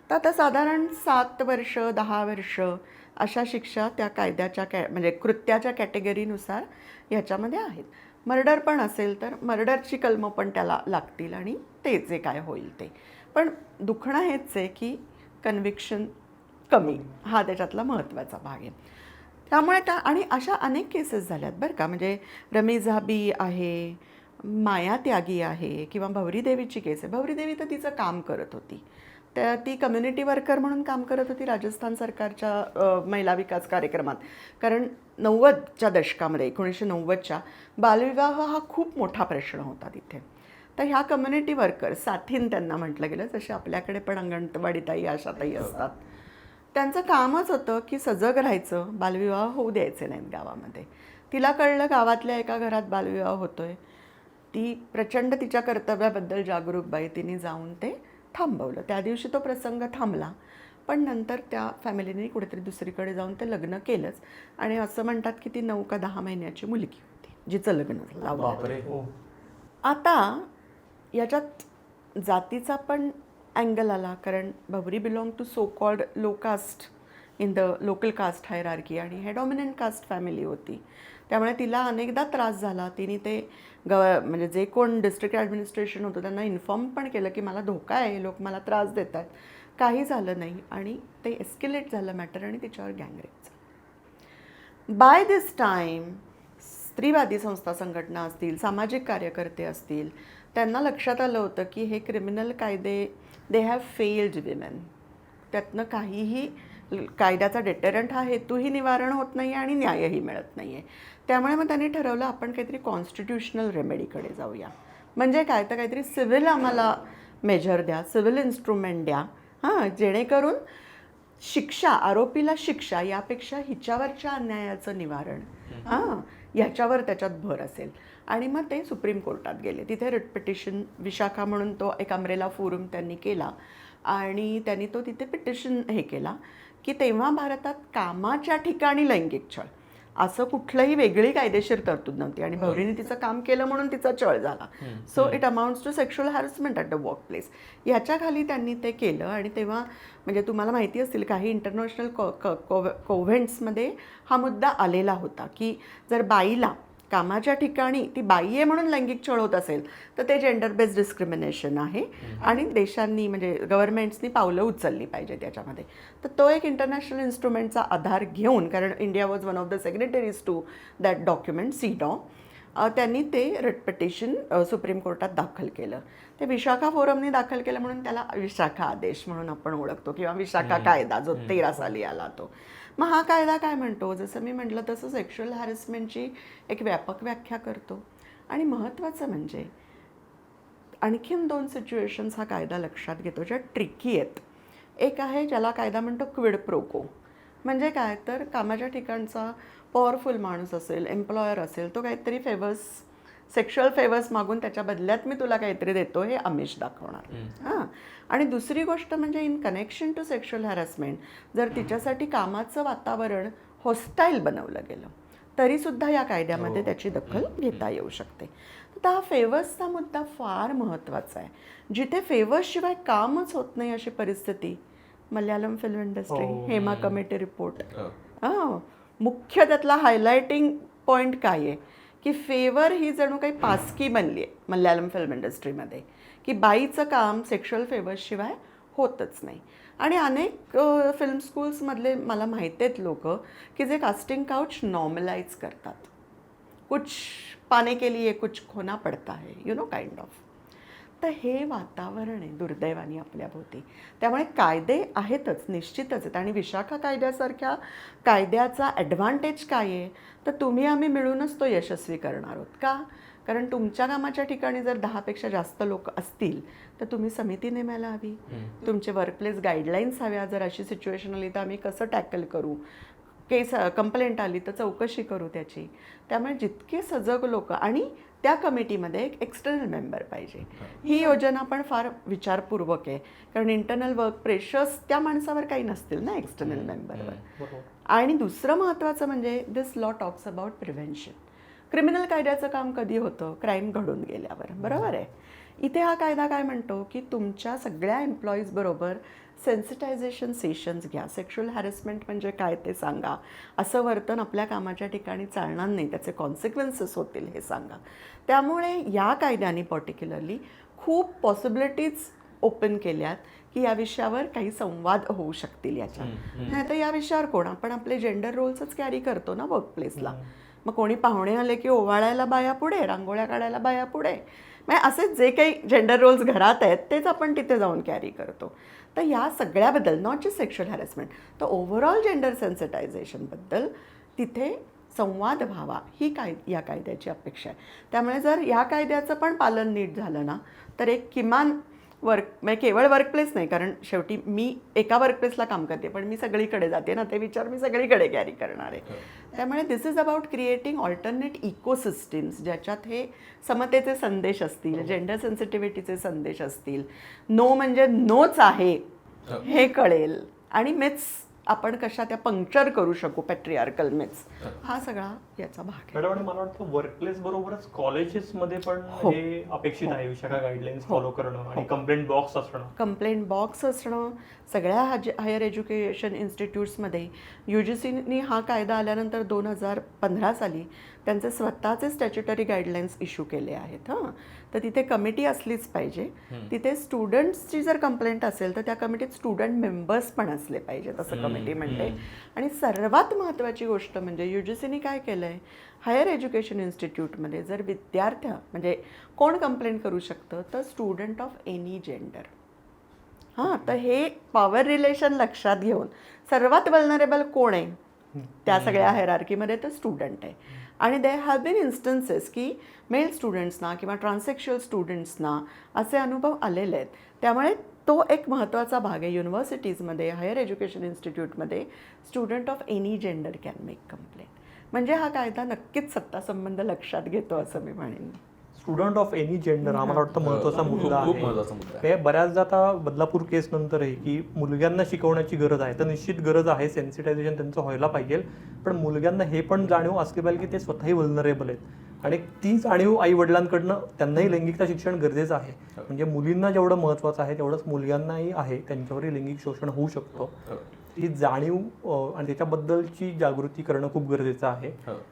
तर आता साधारण 7 वर्ष 10 वर्ष अशा शिक्षा त्या कायद्याच्या म्हणजे कृत्याच्या कॅटेगरीनुसार ह्याच्यामध्ये आहेत. मर्डर पण असेल तर मर्डरची कलमं पण त्याला लागतील आणि ते जे काय होईल ते. पण दुखणं हेच आहे की कन्व्हिक्शन कमी, हा त्याच्यातला महत्त्वाचा भाग आहे. त्यामुळे आणि अशा अनेक केसेस झाल्यात बरं का. म्हणजे रमीजा बी आहे, माया त्यागी आहे, किंवा भवरी देवीची केस आहे. भवरी देवी तर तिचं काम करत होती, त्या ती कम्युनिटी वर्कर म्हणून काम करत होती राजस्थान सरकारच्या महिला विकास कार्यक्रमात. कारण 90च्या दशकामध्ये 1990च्या बालविवाह हा खूप मोठा प्रश्न होता तिथे. तर ह्या कम्युनिटी वर्कर साथीन त्यांना म्हटलं गेलं, जसे आपल्याकडे पण अंगणवाडीताई आशाताई असतात. त्यांचं कामच होतं की सजग राहायचं, बालविवाह होऊ द्यायचे नाहीत गावामध्ये. तिला कळलं गावातल्या एका घरात बालविवाह होतोय, ती प्रचंड तिच्या कर्तव्याबद्दल जागरूक बाई, तिने जाऊन ते थांबवलं. त्या दिवशी तो प्रसंग थांबला, पण नंतर त्या फॅमिलीने कुठेतरी दुसरीकडे जाऊन ते लग्न केलंच. आणि असं म्हणतात की ती 9 का 10 महिन्याची मुलगी होती जिचं लग्न लावलं. आता याच्यात जातीचा पण अँगल आला, कारण Bhanwari belong to so called low caste in the local caste hierarchy, आणि हे डॉमिनंट कास्ट फॅमिली होती. त्यामुळे तिला अनेकदा त्रास झाला. तिने ते म्हणजे जे कोण डिस्ट्रिक्ट ॲडमिनिस्ट्रेशन होतं त्यांना इन्फॉर्म पण केलं की मला धोका आहे, लोक मला त्रास देत आहेत. काही झालं नाही आणि ते एस्केलेट झालं मॅटर आणि तिच्यावर गँगरेप झालं. बाय दिस टाईम स्त्रीवादी संस्था संघटना असतील, सामाजिक कार्यकर्ते असतील, त्यांना लक्षात आलं होतं की हे क्रिमिनल कायदे दे हॅव फेल्ड विमेन. त्यातनं काहीही कायद्याचा डेटरंट हा हेतूही निवारण होत नाही आणि न्यायही मिळत नाही आहे. त्यामुळे मग त्यांनी ठरवलं आपण काहीतरी कॉन्स्टिट्युशनल रेमेडीकडे जाऊया. म्हणजे काय तर काहीतरी सिव्हिल आम्हाला मेजर द्या, सिव्हिल इन्स्ट्रुमेंट द्या, हां, जेणेकरून शिक्षा, आरोपीला शिक्षा यापेक्षा हिच्यावरच्या अन्यायाचं निवारण, हां, ह्याच्यावर त्याच्यात भर असेल. आणि मग ते सुप्रीम कोर्टात गेले. तिथे रिट पिटिशन विशाखा म्हणून तो एक अम्ब्रेला फोरम त्यांनी केला आणि त्यांनी तो तिथे पिटिशन हे केला की तेव्हा भारतात कामाच्या ठिकाणी लैंगिक छळ असं कुठलंही वेगळी कायदेशीर तरतूद नव्हती आणि भवरीने तिचं काम केलं म्हणून तिचा छळ झाला. So it amounts to sexual harassment at the workplace. ह्याच्या खाली त्यांनी ते केलं. आणि तेव्हा म्हणजे तुम्हाला माहिती असतील काही इंटरनॅशनल कोव्हेंट्समध्ये हा मुद्दा आलेला होता की जर बाईला कामाच्या ठिकाणी ती बाई आहे म्हणून लैंगिक छळ होत असेल तर ते जेंडर बेस्ड डिस्क्रिमिनेशन आहे आणि देशांनी म्हणजे गव्हर्नमेंट्सनी पावलं उचलली पाहिजे त्याच्यामध्ये. तर तो एक इंटरनॅशनल इन्स्ट्रुमेंटचा आधार घेऊन, कारण India was one of the signatories to that document CEDAW, त्यांनी ते रिट पिटिशन सुप्रीम कोर्टात दाखल केलं. ते विशाखा फोरमने दाखल केलं म्हणून त्याला विशाखा आदेश म्हणून आपण ओळखतो किंवा विशाखा कायदा जो 13 साली आला तो. मग हा कायदा काय म्हणतो, जसं मी म्हटलं तसं सेक्शुअल हॅरेसमेंटची एक व्यापक व्याख्या करतो. आणि महत्त्वाचं म्हणजे आणखीन 2 सिच्युएशन्स हा कायदा लक्षात घेतो ज्या ट्रिकी आहेत. एक आहे ज्याला कायदा म्हणतो क्विड प्रोको. म्हणजे काय, तर कामाच्या ठिकाणचा पॉवरफुल माणूस असेल, एम्प्लॉयर असेल, तो काहीतरी सेक्शुअल फेवर्स मागून त्याच्या बदल्यात मी तुला काहीतरी देतो हे आमिष दाखवणार. हां. आणि दुसरी गोष्ट म्हणजे in connection to sexual harassment जर तिच्यासाठी कामाचं वातावरण हॉस्टाईल बनवलं गेलं तरीसुद्धा या कायद्यामध्ये त्याची दखल घेता येऊ शकते. तर हा फेवर्सचा मुद्दा फार महत्त्वाचा आहे. जिथे फेवर्सशिवाय कामच होत नाही अशी परिस्थिती, Malayalam film industry, Hema committee report, मुख्य त्यातला हायलायटिंग पॉईंट काय आहे की फेवर ही जणू काही पासकी बनली आहे मल्याळम फिल्म इंडस्ट्रीमध्ये, की बाईचं काम सेक्शुअल फेवर्सशिवाय होतच नाही. आणि अनेक फिल्म स्कूल्समधले मला माहिती आहेत लोक की जे कास्टिंग काउच नॉर्मलाइज करतात. कुछ पाने के लिए कुछ खोना पडता है, यू नो, काइंड ऑफ. तर हे वातावरण आहे दुर्दैवाने आपल्याभोवती. त्यामुळे कायदे आहेतच, निश्चितच आहेत. आणि विशाखा कायद्यासारख्या कायद्याचा ॲडव्हान्टेज काय आहे, तर तुम्ही आम्ही मिळूनच तो यशस्वी करणार आहोत. का? कारण तुमच्या कामाच्या ठिकाणी जर 10पेक्षा जास्त लोक असतील तर तुम्ही समिती नेमायला हवी, तुमचे वर्कप्लेस गाईडलाईन्स हव्या. जर अशी सिच्युएशन आली तर आम्ही कसं टॅकल करू, केस कंप्लेंट आली तर चौकशी करू त्याची. त्यामुळे जितके सजग लोक, आणि त्या कमिटीमध्ये एक एक्सटर्नल मेंबर पाहिजे. ही योजना पण फार विचारपूर्वक आहे, कारण इंटरनल वर्क प्रेशर्स त्या माणसावर काही नसतील ना एक्सटर्नल मेंबरवर. आणि दुसरं महत्त्वाचं म्हणजे this law talks about prevention. Criminal कायद्याचं काम कधी होतं? क्राईम घडून गेल्यावर, बरोबर आहे. इथे हा कायदा काय म्हणतो की तुमच्या सगळ्या एम्प्लॉईज बरोबर सेन्सिटायझेशन सेशन्स घ्या. सेक्शुअल हॅरेसमेंट म्हणजे काय ते सांगा, असं वर्तन आपल्या कामाच्या ठिकाणी चालणार नाही, त्याचे कॉन्सिक्वेन्सेस होतील हे सांगा. त्यामुळे या कायद्याने पर्टिक्युलरली खूप पॉसिबिलिटीज ओपन केल्यात की या विषयावर काही संवाद होऊ शकतील याच्यात. नाही तर या विषयावर कोण, आपण आपले जेंडर रोल्सच कॅरी करतो ना वर्कप्लेसला. मग कोणी पाहुणे आले की ओवाळायला बाया पुढे, रांगोळ्या काढायला बाया पुढे, म्हणजे असे जे काही जेंडर रोल्स घरात आहेत तेच आपण तिथे जाऊन कॅरी करतो. तर या सगळ्याबद्दल, नॉट जस्ट सेक्शुअल हॅरेसमेंट, तर ओव्हरऑल जेंडर सेन्सिटायझेशनबद्दल तिथे संवाद व्हावा ही या कायद्याची अपेक्षा आहे. त्यामुळे जर या कायद्याचं पण पालन नीट झालं ना तर एक किमान म्हणजे केवळ वर्कप्लेस नाही, कारण शेवटी मी एका वर्कप्लेसला काम करते पण मी सगळीकडे जाते ना, ते विचार मी सगळीकडे कॅरी करणार आहे. त्यामुळे दिस इज अबाउट क्रिएटिंग ऑल्टरनेट इकोसिस्टीम्स ज्याच्यात हे समतेचे संदेश असतील, जेंडर सेन्सिटिव्हिटीचे संदेश असतील, नो म्हणजे नोच आहे हे कळेल, आणि मिथ्स आपण कशा त्या पंक्चर करू शकू, पॅट्रिआर्कल मिथ्स, हा सगळा याचा भाग आहे. मॅडम, मला वाटतं वर्कप्लेस बरोबरच कॉलेजेसमध्ये पण हे अपेक्षित आहे विशाखा गाईडलाईन्स फॉलो करणं आणि कंप्लेंट बॉक्स असणं. कंप्लेंट बॉक्स असणं सगळ्या हायर एज्युकेशन इन्स्टिट्यूट्समध्ये. UGCनी हा कायदा आल्यानंतर 2015 साली त्यांचे स्वतःचे स्टॅच्युटरी गाईडलाईन्स इश्यू केले आहेत. तर तिथे कमिटी असलीच पाहिजे. तिथे स्टुडंट्सची जर कंप्लेंट असेल तर त्या कमिटीत स्टुडंट मेंबर्स पण असले पाहिजेत असं कमिटी म्हणते. आणि सर्वात महत्त्वाची गोष्ट म्हणजे UGCनी काय केलं आहे, हायर एज्युकेशन इन्स्टिट्यूटमध्ये जर विद्यार्थी म्हणजे कोण कंप्लेंट करू शकतं, तर स्टुडंट ऑफ एनी जेंडर. तर हे पॉवर रिलेशन लक्षात घेऊन सर्वात वल्नरेबल कोण आहे त्या सगळ्या हायरार्कीमध्ये, तर स्टुडंट आहे. आणि दे हॅव बीन इन्स्टन्सेस की मेल स्टुडंट्सना किंवा ट्रान्ससेक्शुअल स्टुडंट्सना असे अनुभव आलेले आहेत. त्यामुळे तो एक महत्त्वाचा भाग आहे. युनिव्हर्सिटीजमध्ये, हायर एज्युकेशन इन्स्टिट्यूटमध्ये student of any gender can make complaint. म्हणजे हा कायदा नक्कीच सत्ता संबंध लक्षात घेतो असं मी म्हणेन. स्टुडंट ऑफ एनी जेंडर हा मला वाटतं महत्त्वाचा मुद्दा आहे. बऱ्याचदा आता बदलापूर केस नंतर आहे की मुलग्यांना शिकवण्याची गरज आहे, तर निश्चित गरज आहे, सेन्सिटायझेशन त्यांचं व्हायला पाहिजे. पण मुलग्यांना हे पण जाणीव असली पाहिजे की ते स्वतःही वल्नरेबल आहेत, आणि ती जाणीव आई वडिलांकडनं त्यांनाही लैंगिकता शिक्षण गरजेचं आहे. म्हणजे मुलींना जेवढं महत्त्वाचं आहे तेवढंच मुलग्यांनाही आहे, त्यांच्यावरही लैंगिक शोषण होऊ शकतो. ही जाणीव आणि त्याच्याबद्दलची जागृती करणं खूप गरजेचं आहे.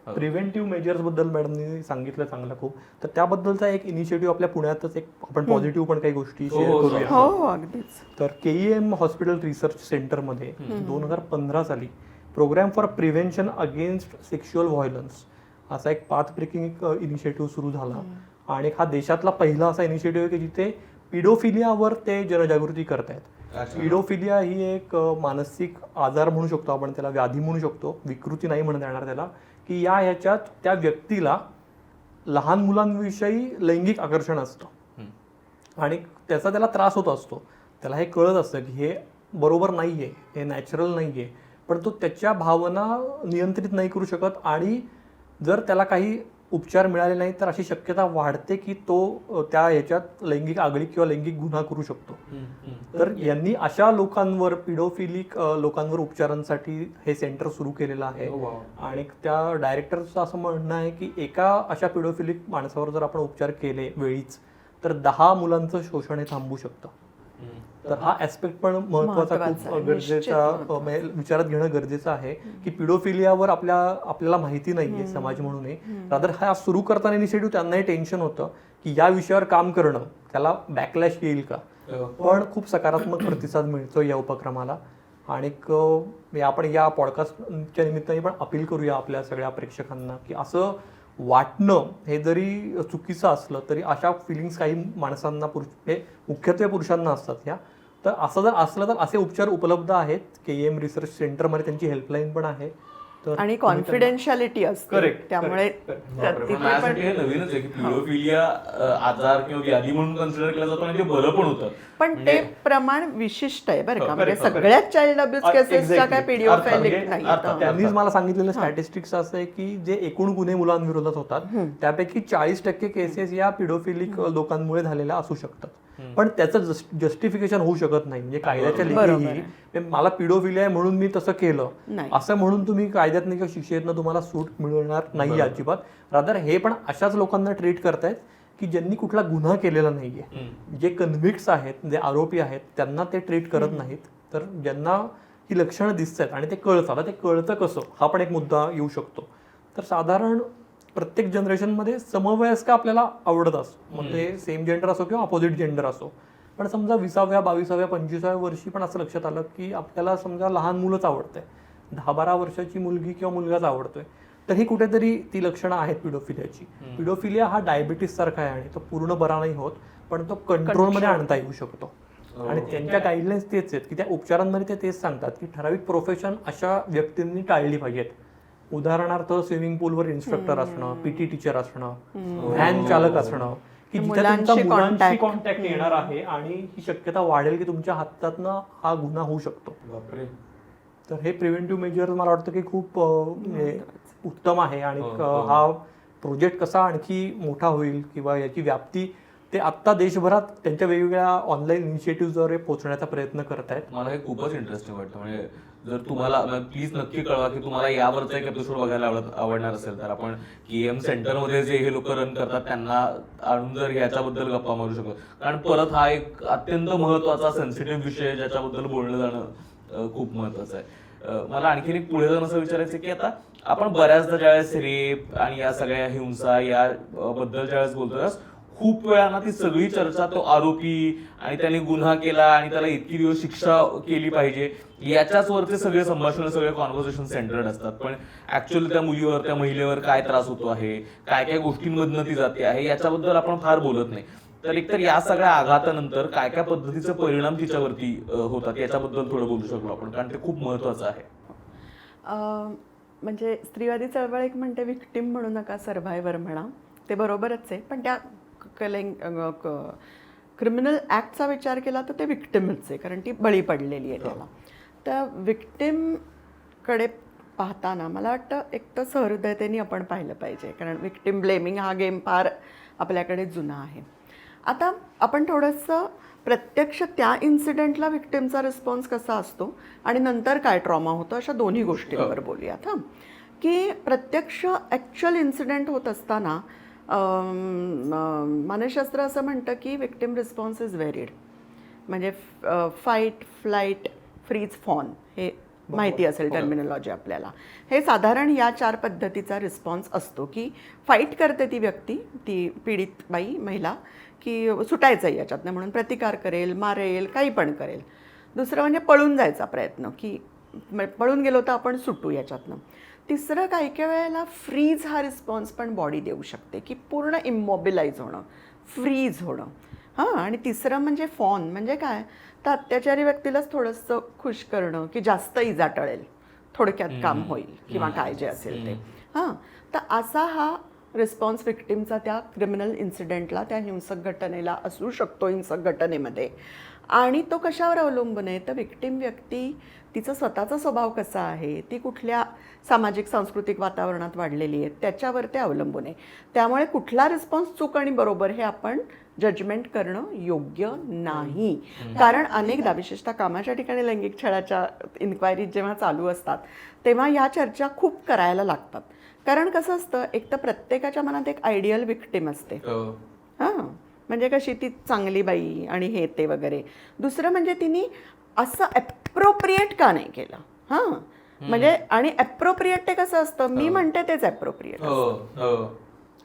प्रिव्हेंटिव्ह मेजर्सबद्दल मॅडमनी सांगितलं चांगलं खूप, तर त्याबद्दलचा एक इनिशिएटिव्ह आपल्या पुण्यातच एक आपण पॉझिटिव्ह पण काही गोष्टी शेअर करूया. हो, अगदीच. तर KEM हॉस्पिटल रिसर्च सेंटरमध्ये 2015 साली programme for prevention against sexual violence असा एक पाथ ब्रेकिंग इनिशिएटिव्ह सुरू झाला. आणि हा देशातला पहिला असा इनिशिएटिव्ह आहे की जिथे पिडोफिलियावर ते जनजागृती करतायत. पिडोफिलिया ही एक मानसिक आजार म्हणू शकतो आपण त्याला, व्याधी म्हणू शकतो, विकृती नाही म्हणता येणार त्याला, की ह्याच्यात त्या व्यक्तीला लहान मुलांविषयी लैंगिक आकर्षण असतं. आणि त्याचा त्याला त्रास होत असतो. त्याला हे कळत असतं की हे बरोबर नाही आहे, हे नॅचरल नाही आहे, पण तो त्याच्या भावना नियंत्रित नाही करू शकत. आणि जर त्याला काही उपचार मिळाले नाही तर अशी शक्यता वाढते की तो त्या ह्याच्यात लैंगिक आगळीक किंवा लैंगिक गुन्हा करू शकतो. तर यांनी अशा लोकांवर, पिडोफिलिक लोकांवर उपचारांसाठी हे सेंटर सुरू केलेलं आहे. आणि त्या डायरेक्टरचं असं म्हणणं आहे की एका अशा पिडोफिलिक माणसावर जर आपण उपचार केले वेळीच तर 10 मुलांचं शोषण हे थांबू शकतं. तर हा ऍस्पेक्ट पण महत्वाचा, खूप गरजेचा विचारात घेणं गरजेचं आहे की पिडोफिलियावर आपल्याला माहिती नाहीये समाज म्हणूनही. रादर हा सुरू करताना इनिशिएटिव्ह त्यांनाही टेन्शन होतं की या विषयावर काम करणं त्याला बॅकलॅश येईल का, पण खूप सकारात्मक प्रतिसाद मिळतो या उपक्रमाला. आणि आपण या पॉडकास्टच्या निमित्ताने पण अपील करूया आपल्या सगळ्या प्रेक्षकांना की असं वाटणं हे जरी चुकीचं असलं तरी अशा फिलिंग्स काही माणसांना, हे मुख्यत्वे पुरुषांना असतात ह्या, तर असं जर असलं तर असे उपचार उपलब्ध आहेत. KEM रिसर्च सेंटरमध्ये त्यांची हेल्पलाईन पण आहे. तर आणि कॉन्फिडेन्शियालिटी असते. Correct, त्यामुळे पण माझ्यासाठी हे नवीनच आहे की पिडोफिलिया आजार किंवा व्याधी म्हणून कन्सिडर केला जातो आणि ते बरं पण होतं. पण ते प्रमाण विशिष्ट आहे बरं का, म्हणजे सगळ्याच चाइल्ड अब्यूज केसेसच्या काय पिडिओफिलिक नाही. त्यांनीच मला सांगितलेलं स्टॅटिस्टिक्स असं आहे की जे एकूण गुन्हे मुलांविरोधात होतात त्यापैकी 40% केसेस या पिडोफिलिक लोकांमुळे झालेल्या असू शकतात. पण त्याचं जस्टिफिकेशन होऊ शकत नाही. म्हणजे कायद्याच्या लेखी मला पिडोफिलिया आहे म्हणून मी तसं केलं असं म्हणून तुम्ही कायद्यातनं किंवा शिक्षेतनं तुम्हाला सूट मिळणार नाही अजिबात. रादर हे पण अशाच लोकांना ट्रीट करतायत की ज्यांनी कुठला गुन्हा केलेला नाहीये. जे कन्व्हिक्ट्स आहेत, जे आरोपी आहेत, त्यांना ते ट्रीट करत नाहीत. तर ज्यांना ही लक्षणं दिसत आहेत आणि ते कळतं, आता ते कळतं कसं हा पण एक मुद्दा येऊ शकतो. तर साधारण प्रत्येक जनरेशनमध्ये समवयस्क आपल्याला आवडत असतो, मग ते सेम जेंडर असो किंवा अपोजिट जेंडर असो. पण समजा 20व्या, 22व्या, 25व्या वर्षी पण असं लक्षात आलं की आपल्याला समजा लहान मुलंच आवडतंय, 10-12 वर्षाची मुलगी किंवा मुलगाच आवडतोय, तर ही कुठेतरी ती लक्षणं आहेत पिडोफिलियाची. पिडोफिलिया हा डायबिटीस सारखा आहे आणि तो पूर्ण बरा नाही होत, पण तो कंट्रोलमध्ये आणता येऊ शकतो. आणि त्यांच्या गाईडलाईन्स तेच आहेत की त्या उपचारांमध्ये ते तेच सांगतात की ठराविक प्रोफेशन अशा व्यक्तींनी टाळली पाहिजेत. उदाहरणार्थ स्विमिंग पूलवर इन्स्ट्रक्टर असणं, PT टीचर असणं, व्हॅन चालक असणं, की जिथे तुमचा मुलांशी कॉन्टॅक्ट येणार आहे आणि ही शक्यता वाढेल की तुमच्या हातातनं हा गुन्हा होऊ शकतो. तर हे प्रिव्हेंटिव्ह मेजर मला वाटतं की खूप उत्तम आहे. आणि हा प्रोजेक्ट कसा आणखी मोठा होईल किंवा याची व्याप्ती ते आत्ता देशभरात त्यांच्या वेगवेगळ्या ऑनलाईन इनिशिएटिव्हद्वारे पोहोचण्याचा प्रयत्न करत आहेत. मला हे खूपच इंटरेस्टिंग वाटतं. म्हणजे जर तुम्हाला प्लीज नक्की कळवा की तुम्हाला यावरचा एक एपिसोड बघायला आवडणार असेल तर आपण KEM सेंटरमध्ये जे हे लोक रन करतात त्यांना आणून जर याच्याबद्दल गप्पा मारू शकतो. कारण परत हा एक अत्यंत महत्वाचा सेन्सिटिव्ह विषय ज्याच्याबद्दल बोलणं जाणं खूप महत्वाचं आहे. मला आणखीन एक पुढे जाऊन असं विचारायचं की आता आपण बऱ्याचदा ज्यावेळेस रेप आणि या सगळ्या हिंसा याबद्दल ज्यावेळेस बोलतो खूप वेळा ती सगळी चर्चा तो आरोपी आणि त्याने गुन्हा केला आणि त्याला इतकी दिवस शिक्षा केली पाहिजे याच्याच वरचे सगळे संभाषण, सगळे कॉन्व्हर्सेशन सेंटर्ड असतात. पण ऍक्च्युअली त्या मुलीवर, त्या महिलेवर काय त्रास होतो आहे, काय काय गोष्टींमधनं ती जाते आहे याच्याबद्दल आपण फार बोलत नाही. तर एकतर या सगळ्या आघातानंतर काय काय पद्धतीचे परिणाम तिच्यावरती होतात याच्याबद्दल थोडं बोलू शकलो आपण, कारण ते खूप महत्वाचं आहे. म्हणजे स्त्रीवादी चळवळ एक म्हणते विक्टिम म्हणू नका, सर्व्हायव्हर म्हणा, ते बरोबरच आहे. पण त्या क्रिमिनल ॲक्टचा विचार केला तर ते विक्टिमच आहे, कारण ती बळी पडलेली आहे त्याला. तर विक्टिमकडे पाहताना मला वाटतं एक तर सहृदयतेने आपण पाहिलं पाहिजे, कारण विक्टिम ब्लेमिंग हा गेम फार आपल्याकडे जुना आहे. आता आपण थोडंसं प्रत्यक्ष त्या इन्सिडेंटला विक्टिमचा रिस्पॉन्स कसा असतो आणि नंतर काय ट्रॉमा होतो अशा दोन्ही गोष्टींवर बोलूयात. हां, की प्रत्यक्ष ॲक्च्युअल इन्सिडेंट होत असताना मानसशास्त्र असं म्हणतं की विक्टिम रिस्पॉन्स इज व्हेरिड. म्हणजे फाईट, फ्लाईट, फ्रीज, फॉन हे माहिती असेल टर्मिनॉलॉजी आपल्याला. हे साधारण या 4 पद्धतीचा रिस्पॉन्स असतो की फाईट करते ती व्यक्ती, ती पीडित बाई, महिला, की सुटायचं आहे याच्यातनं म्हणून प्रतिकार करेल, मारेल, काही पण करेल. दुसरं म्हणजे पळून जायचा प्रयत्न, की पळून गेलो तर आपण सुटू याच्यातनं. तिसरं काही काही वेळेला फ्रीज हा रिस्पॉन्स पण बॉडी देऊ शकते, की पूर्ण इमोबिलाइज होणं, फ्रीज होणं. हां, आणि तिसरं म्हणजे फॉन, म्हणजे काय तर अत्याचारी व्यक्तीलाच थोडंसं खुश करणं, की जास्त इजा टळेल, थोडक्यात काम होईल किंवा काय जे असेल ते. हां, तर असा हा रिस्पॉन्स व्हिक्टिमचा त्या क्रिमिनल इन्सिडेंटला, त्या हिंसक घटनेला असू शकतो, हिंसक घटनेमध्ये. आणि तो कशावर अवलंबून आहे, तर व्हिक्टिम व्यक्ती तिचा स्वतःचा स्वभाव कसा आहे, ती कुठल्या सामाजिक सांस्कृतिक वातावरणात वाढलेली आहे, त्याच्यावर ते अवलंबून आहे. त्यामुळे कुठला रिस्पॉन्स चूक आणि बरोबर हे आपण जजमेंट करणं योग्य नाही. कारण अनेकदा विशेषतः कामाच्या ठिकाणी लैंगिक छळाच्या इन्क्वायरीज जेव्हा चालू असतात तेव्हा ह्या चर्चा खूप करायला लागतात. कारण कसं असतं, एक तर प्रत्येकाच्या मनात एक आयडियल व्हिक्टिम असते. हां, म्हणजे कशी ती चांगली बाई आणि हे ते वगैरे. दुसरं म्हणजे तिने असं ॲप्रोप्रिएट का नाही केलं. हां, म्हणजे आणि ॲप्रोप्रिएट ते कसं असतं, मी म्हणते तेच ॲप्रोप्रिएट.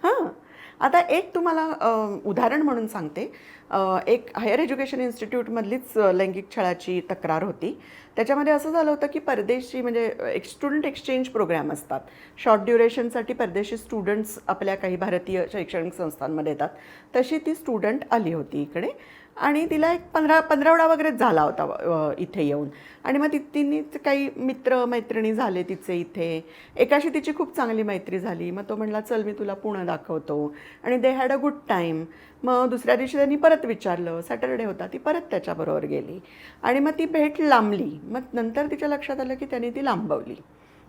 हां, आता एक तुम्हाला उदाहरण म्हणून सांगते. एक हायर एज्युकेशन इन्स्टिट्यूटमधलीच लैंगिक छळाची तक्रार होती. त्याच्यामध्ये असं झालं होतं की परदेशी म्हणजे स्टुडंट एक्सचेंज प्रोग्राम असतात, शॉर्ट ड्युरेशनसाठी परदेशी स्टुडंट्स आपल्या काही भारतीय शैक्षणिक संस्थांमध्ये येतात. तशी ती स्टुडंट आली होती इकडे आणि तिला एक पंधरवडा वगैरे झाला होता इथे येऊन. आणि मग तिने काही मित्र मैत्रिणी झाले तिचे इथे. एकाशी तिची खूप चांगली मैत्री झाली. मग तो म्हणला चल मी तुला पुणे दाखवतो, आणि they had a good time. मग दुसऱ्या दिवशी त्यांनी परत विचारलं, सॅटरडे होता, ती परत त्याच्याबरोबर गेली आणि मग ती भेट लांबली. मग नंतर तिच्या लक्षात आलं की त्यांनी ती लांबवली.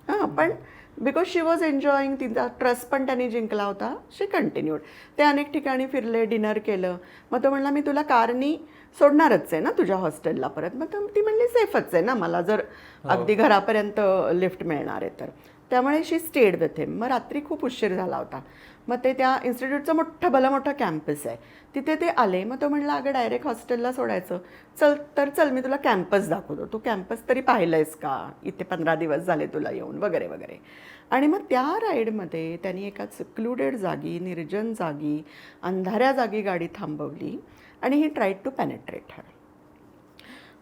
हां, पण बिकॉज शी वॉज एन्जॉईंग, तिचा ट्रस्ट पण त्यांनी जिंकला होता. शी कंटिन्यूड. ते अनेक ठिकाणी फिरले, डिनर केलं. मग तो म्हणला मी तुला कारनी सोडणारच आहे ना तुझ्या हॉस्टेलला परत. मग ती म्हणली सेफच आहे ना, मला जर अगदी घरापर्यंत लिफ्ट मिळणार आहे तर. त्यामुळे शी स्टेड विथ हिम. मग रात्री खूप उशीर झाला होता. मग ते त्या इन्स्टिट्यूटचं मोठं कॅम्पस आहे, तिथे ते आले. मग तो म्हणला अगं डायरेक्ट हॉस्टेलला सोडायचं, चल मी तुला कॅम्पस दाखवतो, तू कॅम्पस तरी पाहिलं आहेस का, इथे 15 दिवस झाले तुला येऊन वगैरे वगैरे. आणि मग त्या राईडमध्ये त्यांनी एका सिक्लुडेड जागी, निर्जन जागी, अंधाऱ्या जागी गाडी थांबवली आणि ही ट्राईड टू पेनेट्रेट हर.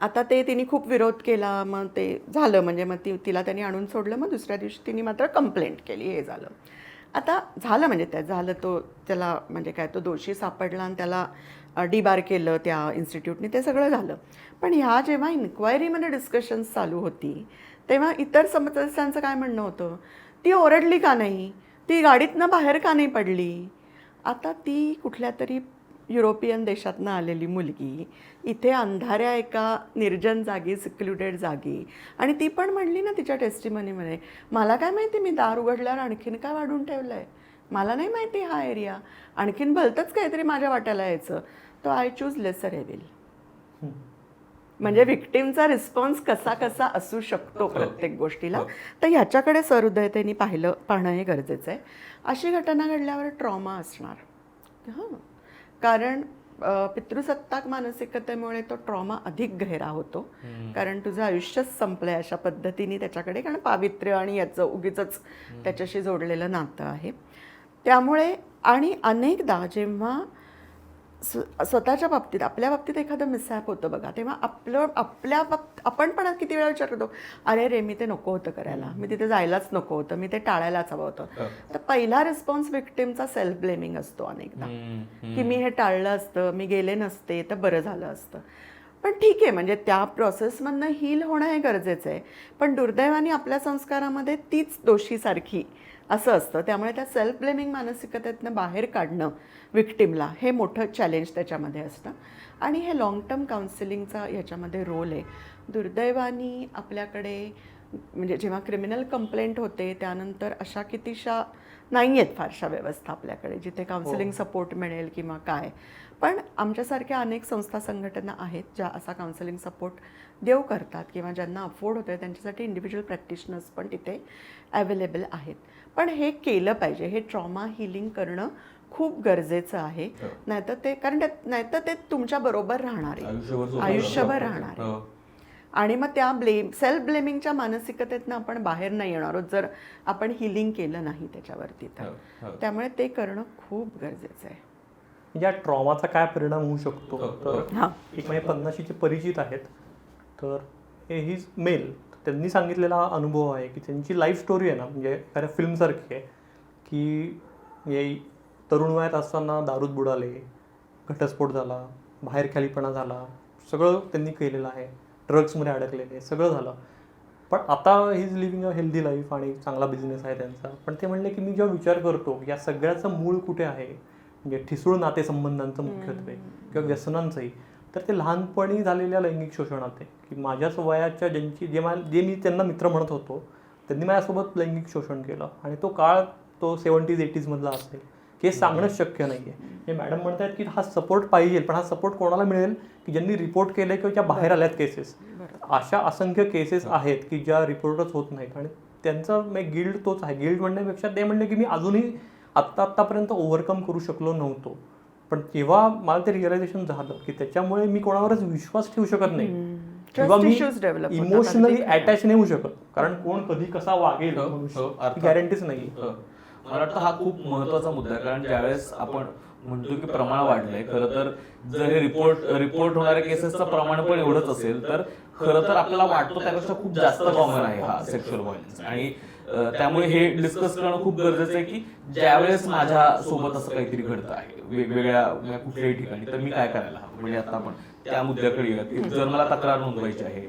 आता ते तिने खूप विरोध केला. मग ते झालं, म्हणजे मग तिला त्यांनी आणून सोडलं. मग दुसऱ्या दिवशी तिने मात्र कंप्लेंट केली. हे झालं. आता झालं म्हणजे त्याला म्हणजे काय, तो दोषी सापडला आणि त्याला डिबार केलं त्या इन्स्टिट्यूटने, ते सगळं झालं. पण ह्या जेव्हा इन्क्वायरीमध्ये डिस्कशन्स चालू होती तेव्हा इतर सदस्यांचं काय म्हणणं होतं, ती ओरडली का नाही, ती गाडीतनं बाहेर का नाही पडली. आता ती कुठल्या तरी युरोपियन देशातनं आलेली मुलगी इथे अंधाऱ्या एका निर्जन जागी, सिक्लुडेड जागी, आणि ती पण म्हणली ना तिच्या टेस्टिमनीमध्ये, मला काय माहिती, मी दार उघडल्यावर आणखीन काय वाढून ठेवलं आहे, मला नाही माहिती हा एरिया, आणखीन भलतंच काहीतरी माझ्या वाट्याला यायचं, तो आय चूज लेसर एव्हिल. म्हणजे व्हिक्टिमचा रिस्पॉन्स कसा असू शकतो प्रत्येक गोष्टीला. तर ह्याच्याकडे सहृदयतेने पाहणं हे गरजेचं आहे. अशी घटना घडल्यावर ट्रॉमा असणार. हां, कारण पितृसत्ताक मानसिकतेमुळे तो ट्रॉमा अधिक गहिरा होतो. कारण तुझं आयुष्यच संपलंय अशा पद्धतीने त्याच्याकडे, कारण पावित्र्य आणि याचं उगीचच त्याच्याशी जोडलेलं नातं आहे. त्यामुळे आणि अनेकदा जेव्हा स्वतःच्या बाबतीत, आपल्या बाबतीत एखादं मिसहॅप होतं बघा, तेव्हा आपण पण किती वेळा विचार करतो, अरे रे मी ते नको होतं करायला, मी तिथे जायलाच नको होतं, मी ते टाळायलाच हवं होतं. तर पहिला रिस्पॉन्स व्हिक्टिमचा सेल्फ ब्लेमिंग असतो अनेकदा, की मी हे टाळलं असतं, मी गेले नसते तर बरं झालं असतं. पण ठीक आहे, म्हणजे त्या प्रोसेसमधनं हील होणं हे गरजेचं आहे. पण दुर्दैवाने आपल्या संस्कारामध्ये तीच दोषीसारखी असं असतं. त्यामुळे त्या सेल्फ ब्लेमिंग मानसिकतेतनं बाहेर काढणं व्हिक्टिमला हे मोठं चॅलेंज त्याच्यामध्ये असतं. आणि हे लाँग टर्म काउन्सिलिंगचा ह्याच्यामध्ये रोल आहे. दुर्दैवाने आपल्याकडे म्हणजे जेव्हा क्रिमिनल कंप्लेंट होते त्यानंतर अशा कितीशा नाही आहेत फारशा व्यवस्था आपल्याकडे जिथे काउन्सिलिंग सपोर्ट मिळेल किंवा काय. पण आमच्यासारख्या अनेक संस्था संघटना आहेत ज्या असा काउन्सिलिंग सपोर्ट देऊ करतात, किंवा ज्यांना अफोर्ड होतं त्यांच्यासाठी इंडिव्हिज्युअल प्रॅक्टिशनर्स पण तिथे अवेलेबल आहेत. पण हे केलं पाहिजे, हे ट्रॉमा हिलिंग करणं खूप गरजेचं आहे. नाहीतर ते तुमच्या बरोबर राहणार आहे, आयुष्यभर राहणार आहे. आणि मग त्या सेल्फ ब्लेमिंगच्या मानसिकतेतनं आपण बाहेर नाही येणार आहोत जर आपण हिलिंग केलं नाही त्याच्यावरती. त्यामुळे ते करणं खूप गरजेचं आहे. या ट्रॉमाचा काय परिणाम होऊ शकतो, तर एक म्हणजे 50शीचे परिचित आहेत, तर हे ही मेल, त्यांनी सांगितलेला अनुभव आहे की त्यांची लाईफ स्टोरी आहे ना, म्हणजे एखाद्या फिल्मसारखी आहे, की तरुण वयात असताना दारूत बुडाले, घटस्फोट झाला, बाहेर खालीपणा झाला, सगळं त्यांनी केलेलं आहे, ड्रग्समध्ये अडकलेले, सगळं झालं. पण आता he is living a healthy life आणि चांगला बिझनेस आहे त्यांचा. पण ते म्हणले की मी जेव्हा विचार करतो या सगळ्याचं मूळ कुठे आहे, म्हणजे ठिसूळ नातेसंबंधांचं मुख्यत्वे किंवा व्यसनांचंही, तर ते लहानपणी झालेल्या लैंगिक शोषणात आहे. की माझ्याच वयाच्या जे मी त्यांना मित्र म्हणत होतो त्यांनी माझ्यासोबत लैंगिक शोषण केलं आणि तो काळ तो 70s 80s मधला असेल की हे सांगणंच शक्य नाही आहे. हे मॅडम म्हणतात की हा सपोर्ट पाहिजे, पण हा सपोर्ट कोणाला मिळेल की ज्यांनी रिपोर्ट केले किंवा ज्या बाहेर आल्यात केसेस. अशा असंख्य केसेस आहेत की ज्या रिपोर्टच होत नाहीत आणि त्यांचा गिल्ड तोच आहे. गिल्ड म्हणण्यापेक्षा ते म्हणले की मी अजूनही आत्तापर्यंत ओव्हरकम करू शकलो नव्हतो, पण जेव्हा मला ते रिअलायझेशन झालं की त्याच्यामुळे मी कोणावरच विश्वास ठेवू शकत नाही किंवा मी इमोशनली अटॅच नाही होऊ शकत, कारण कोण कधी कसा वागेल गॅरंटीच नाही. मला वाटतं हा खूप महत्वाचा मुद्दा आहे, कारण ज्यावेळेस आपण म्हणतो की प्रमाण वाढलंय, खरं तर जर हे रिपोर्ट होणाऱ्या केसेसचं प्रमाण पण एवढंच असेल तर खरं तर आपल्याला वाटतो त्यापेक्षा खूप जास्त कॉमन आहे हा सेक्शुअल व्हायलन्स. आणि त्यामुळे हे डिस्कस करणं खूप गरजेचं आहे की ज्यावेळेस माझ्या सोबत असं काहीतरी घडतं आहे वेगवेगळ्या कुठल्याही ठिकाणी, तर मी काय करायला हवं. म्हणजे आता आपण त्या मुद्द्याकडे येऊया की जर मला तक्रार नोंदवायची आहे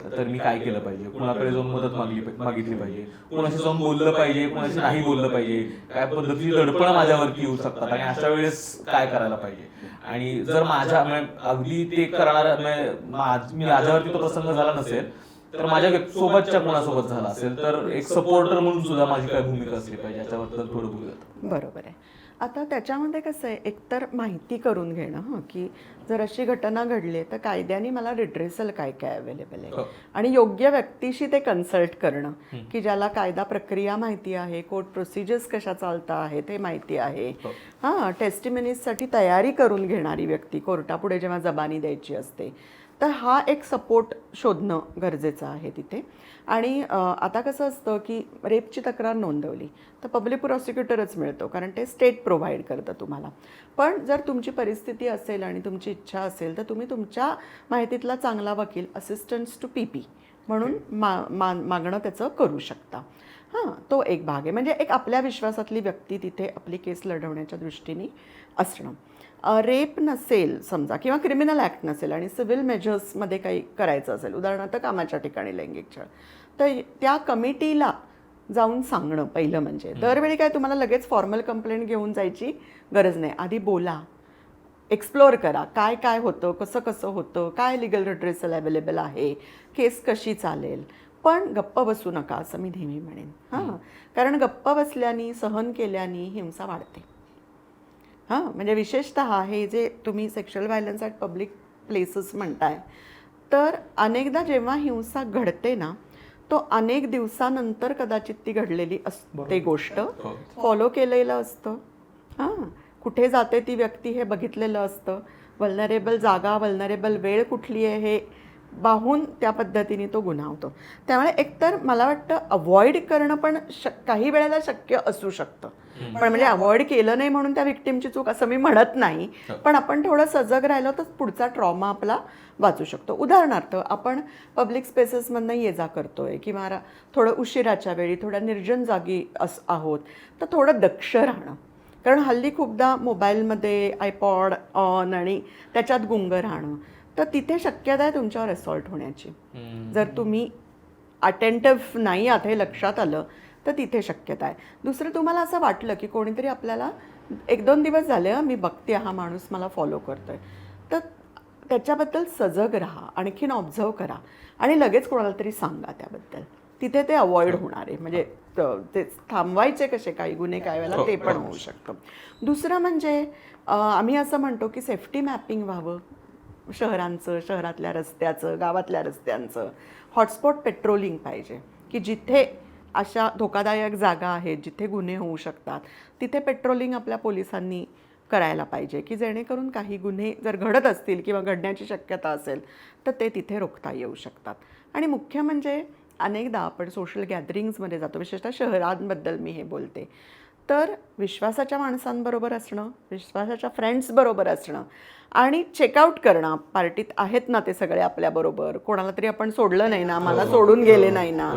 तर मी काय केलं पाहिजे, कुणाकडे जाऊन मदत मागितली पाहिजे, कुणाशी जाऊन बोललं पाहिजे, कुणाशी नाही बोललं पाहिजे, काय पद्धतीची दडपण माझ्यावरती येऊ शकतात आणि अशा वेळेस काय करायला पाहिजे. आणि जर माझ्या अगदी ते करणारा मी माझ्यावरती तो प्रसंग झाला नसेल तर माझ्या सोबतच्या कोणासोबत झाला असेल तर एक सपोर्टर म्हणून सुद्धा माझी काय भूमिका असली पाहिजे याच्याबद्दल थोडं बोलूयात. बरोबर आहे. आता त्याच्यामध्ये कसं आहे, एकतर माहिती करून घेणं की जर अशी घटना घडली तर कायद्याने मला रिड्रेसल काय काय अवेलेबल आहे आणि योग्य व्यक्तीशी ते कन्सल्ट करणं की ज्याला कायदा प्रक्रिया माहिती आहे, कोर्ट प्रोसिजर्स कशा चालता आहेत हे माहिती आहे. हां, टेस्टिमनीजसाठी तयारी करून घेणारी व्यक्ती कोर्टापुढे जेव्हा जबानी द्यायची असते, तर हा एक सपोर्ट शोधणं गरजेचं आहे तिथे. आणि आता कसं असतं की रेपची तक्रार नोंदवली तर पब्लिक प्रॉसिक्युटरच मिळतो, कारण ते स्टेट प्रोव्हाइड करतं तुम्हाला. पण जर तुमची परिस्थिती असेल आणि तुमची इच्छा असेल तर तुम्ही तुमच्या माहितीतला चांगला वकील असिस्टन्स टू पी म्हणून मागणं त्याचं करू शकता. हां, तो एक भाग आहे. म्हणजे एक आपल्या विश्वासातली व्यक्ती तिथे आपली केस लढवण्याच्या दृष्टीने असणं. रेप नसेल समजा किंवा क्रिमिनल ॲक्ट नसेल आणि सिव्हिल मेजर्समध्ये काही करायचं असेल, उदाहरणार्थ कामाच्या ठिकाणी लैंगिक छळ, तर त्या कमिटीला जाऊन सांगणं पहिलं. म्हणजे दरवेळी काय तुम्हाला लगेच फॉर्मल कंप्लेंट घेऊन जायची गरज नाही. आधी बोला, एक्सप्लोअर करा काय काय होतं, कसं कसं होतं, काय लिगल रिड्रेसल अवेलेबल आहे, केस कशी चालेल. पण गप्प बसू नका असं मी नेहमी म्हणेन. हां, कारण गप्प बसल्याने सहन केल्याने हिंसा वाढते. हां, म्हणजे विशेषतः हे जे तुम्ही sexual violence at public places म्हणताय, तर अनेकदा जेव्हा हिंसा घडते ना, तो अनेक दिवसानंतर कदाचित ती घडलेली असते गोष्ट, फॉलो केलेलं असतं. हां, कुठे जाते ती व्यक्ती हे बघितलेलं असतं, वल्नरेबल जागा, वल्नरेबल वेळ कुठली आहे हे पाहून त्या पद्धतीने तो गुन्हा होतो. त्यामुळे एकतर मला वाटतं अवॉइड करणं पण काही वेळेला शक्य असू शकतं, पण म्हणजे अवॉइड केलं नाही म्हणून त्या व्हिक्टिमची चूक असं मी म्हणत नाही. पण आपण थोडं सजग राहिलो तर पुढचा ट्रॉमा आपला वाचू शकतो. उदाहरणार्थ आपण पब्लिक स्पेसेसमधनं ये जा करतोय किंवा थोडं उशिराच्या वेळी थोड्या निर्जन जागी आहोत, तर थोडं दक्ष राहणं. कारण हल्ली खूपदा मोबाईलमध्ये आयपॉड ऑन आणि त्याच्यात गुंग राहणं, तर तिथे शक्यता आहे तुमच्यावर असॉल्ट होण्याची. जर तुम्ही अटेंटिव्ह नाही आहात हे लक्षात आलं तर तिथे शक्यता आहे. दुसरं, तुम्हाला असं वाटलं की कोणीतरी आपल्याला 1-2 दिवस झाले मी बघते हा माणूस मला फॉलो करतोय, तर त्याच्याबद्दल सजग राहा, आणखीन ऑब्झर्व करा आणि लगेच कोणाला तरी सांगा त्याबद्दल. तिथे ते अवॉइड होणार आहे. म्हणजे ते थांबवायचे कसे काही गुन्हे काय वेळेला ते पण होऊ शकतं. दुसरं म्हणजे आम्ही असं म्हणतो की सेफ्टी मॅपिंग व्हावं शहरांचं, शहरातल्या रस्त्याचं, गावातल्या रस्त्यांचं. हॉटस्पॉट पेट्रोलिंग पाहिजे की जिथे अशा धोकादायक जागा आहेत, जिथे गुन्हे होऊ शकतात, तिथे पेट्रोलिंग आपल्या पोलिसांनी करायला पाहिजे की जेणेकरून काही गुन्हे जर घडत असतील किंवा घडण्याची शक्यता असेल तर ते तिथे रोखता येऊ शकतात. आणि मुख्य म्हणजे अनेकदा आपण सोशल गॅदरिंग्समध्ये जातो, विशेषतः शहरांबद्दल मी हे बोलते, तर विश्वासाच्या माणसांबरोबर असणं, विश्वासाच्या फ्रेंड्सबरोबर असणं आणि चेकआउट करणं. पार्टीत आहेत ना ते सगळे आपल्याबरोबर, कोणाला तरी आपण सोडलं नाही ना, मला सोडून गेले नाही ना.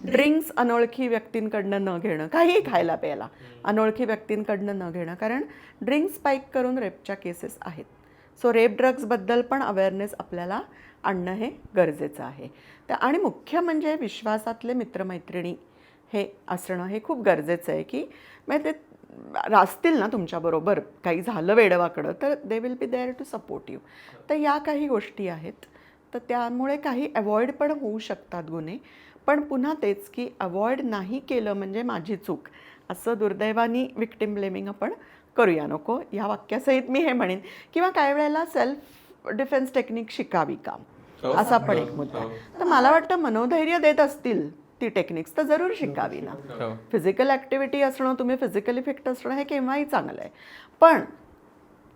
ड्रिंक्स अनोळखी व्यक्तींकडनं न घेणं, काहीही खायला प्यायला अनोळखी व्यक्तींकडनं न घेणं, कारण ड्रिंक्स स्पाईक करून रेपच्या केसेस आहेत. सो रेप ड्रग्सबद्दल पण अवेअरनेस आपल्याला आणणं हे गरजेचं आहे. आणि मुख्य म्हणजे विश्वासातले मित्रमैत्रिणी हे असणं हे खूप गरजेचं आहे, की म्हणजे ते असतील ना तुमच्याबरोबर, काही झालं वेडवाकडं तर they will be there to support you. तर या काही गोष्टी आहेत. तर त्यामुळे काही अवॉइड पण होऊ शकतात गुन्हे. पण पुन्हा तेच की अवॉइड नाही केलं म्हणजे माझी चूक, असं दुर्दैवानी विक्टिम ब्लेमिंग आपण करूया नको. या वाक्यासहित मी हे म्हणेन. किंवा काही वेळेला सेल्फ डिफेन्स टेक्निक शिकावी का, असा पण एक मुद्दा आहे. तर मला वाटतं मनोधैर्य देत असतील ती टेक्निक्स तर जरूर शिकावी ना. फिजिकल ॲक्टिव्हिटी असणं, तुम्ही फिजिकली फिट असणं हे केव्हाही चांगलं आहे. पण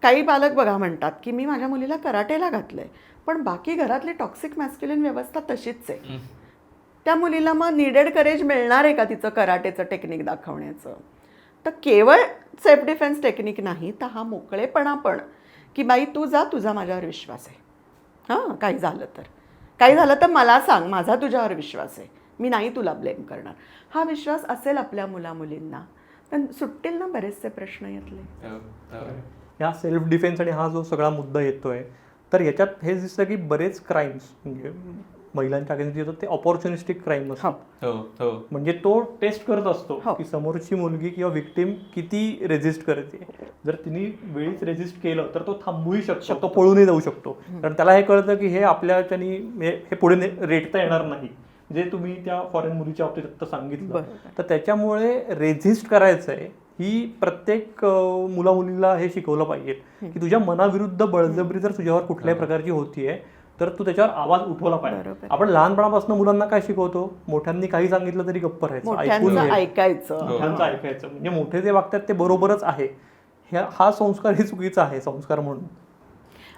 काही पालक बघा म्हणतात की मी माझ्या मुलीला कराटेला घातलंय, पण बाकी घरातली टॉक्सिक मॅस्क्युलिन व्यवस्था तशीच आहे. त्या मुलीला मग निडेड करेज मिळणार आहे का तिचं कराटेचं टेक्निक दाखवण्याचं? तर केवळ सेल्फ डिफेन्स टेक्निक नाही, तर हा मोकळेपणा पण, की बाई तू जा, तुझा माझ्यावर विश्वास आहे. हां, काही झालं तर मला सांग, माझा तुझ्यावर विश्वास आहे, मी नाही तुला ब्लेम करणार. हा विश्वास असेल आपल्या मुलींना तर सुटतील ना बरेचसे प्रश्न यातले. ह्या सेल्फ डिफेन्स आणि हा जो सगळा मुद्दा येतोय, तर याच्यात हे दिसतं की बरेच क्राईम्स म्हणजे महिलांच्या अगेन्स्ट येतो ते ऑपॉर्च्युनिस्टिक क्राईम असतात. म्हणजे तो टेस्ट करत असतो की समोरची मुलगी किंवा विक्टिम किती रेजिस्ट करते. जर तिने वेळीच रेजिस्ट केलं तर तो थांबूही शकतो, तो पळूनही जाऊ शकतो. कारण त्याला हे कळतं की हे आपल्याच्यानी हे पुढे रेटता येणार नाही, जे तुम्ही त्या फॉरेन मुलीच्या बाबतीत आता सांगितलं. तर त्याच्यामुळे रेजिस्ट करायचं आहे ही प्रत्येक मुलीला हे शिकवलं पाहिजे की तुझ्या मनाविरुद्ध बळजबरी जर तुझ्यावर कुठल्याही प्रकारची होतीये तर तू त्याच्यावर आवाज उठवला पाहिजे. आपण लहानपणापासून मुलांना काय शिकवतो, मोठ्यांनी काही सांगितलं तरी गप्प राहायचं, ऐकायचं. म्हणजे मोठे जे वागतात ते बरोबरच आहे, हा संस्कार ही चुकीचा आहे संस्कार म्हणून.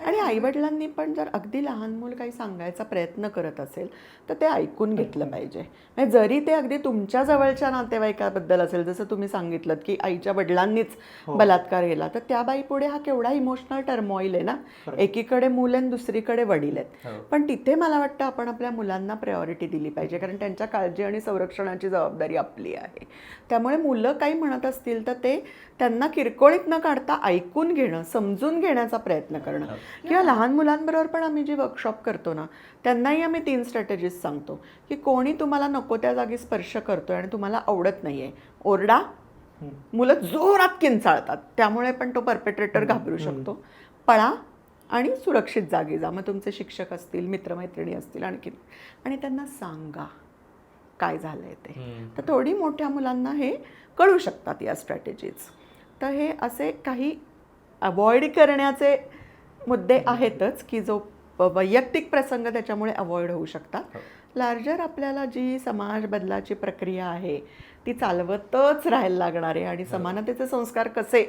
आणि आईवडिलांनी पण जर अगदी लहान मूल काही सांगायचा प्रयत्न करत असेल तर ते ऐकून घेतलं पाहिजे. म्हणजे जरी ते अगदी तुमच्या जवळच्या नातेवाईकाबद्दल असेल, जसं तुम्ही सांगितलं की आईच्या वडिलांनीच बलात्कार केला, तर त्या बाई पुढे हा केवढा इमोशनल टर्मॉईल आहे ना. एकीकडे मूल आणि दुसरीकडे वडील आहेत. पण तिथे मला वाटतं आपण आपल्या मुलांना प्रायोरिटी दिली पाहिजे, कारण त्यांच्या काळजी आणि संरक्षणाची जबाबदारी आपली आहे. त्यामुळे मुलं काही म्हणत असतील तर ते त्यांना किरकोळीत न काढता ऐकून घेणं, समजून घेण्याचा प्रयत्न करणं. किंवा लहान मुलांबरोबर पण आम्ही जे वर्कशॉप करतो ना, त्यांनाही आम्ही 3 स्ट्रॅटेजीज सांगतो की कोणी तुम्हाला नको त्या जागी स्पर्श करतोय आणि तुम्हाला आवडत नाहीये, ओरडा. मुलं जोरात किंचाळतात, त्यामुळे पण तो परपेट्रेटर घाबरू शकतो. पळा आणि सुरक्षित जागी जा. मग तुमचे शिक्षक असतील, मित्रमैत्रिणी असतील आणखी, आणि त्यांना सांगा काय झालंय ते. तर थोडी मोठ्या मुलांना हे कळू शकतात या स्ट्रॅटेजीज. तर हे असे काही अवॉइड करण्याचे मुद्दे आहेतच की जो वैयक्तिक प्रसंग त्याच्यामुळे अवॉइड होऊ शकतात. लार्जर आपल्याला जी समाज बदलाची प्रक्रिया आहे ती चालवतच राहायला लागणार आहे आणि समानतेचे संस्कार कसे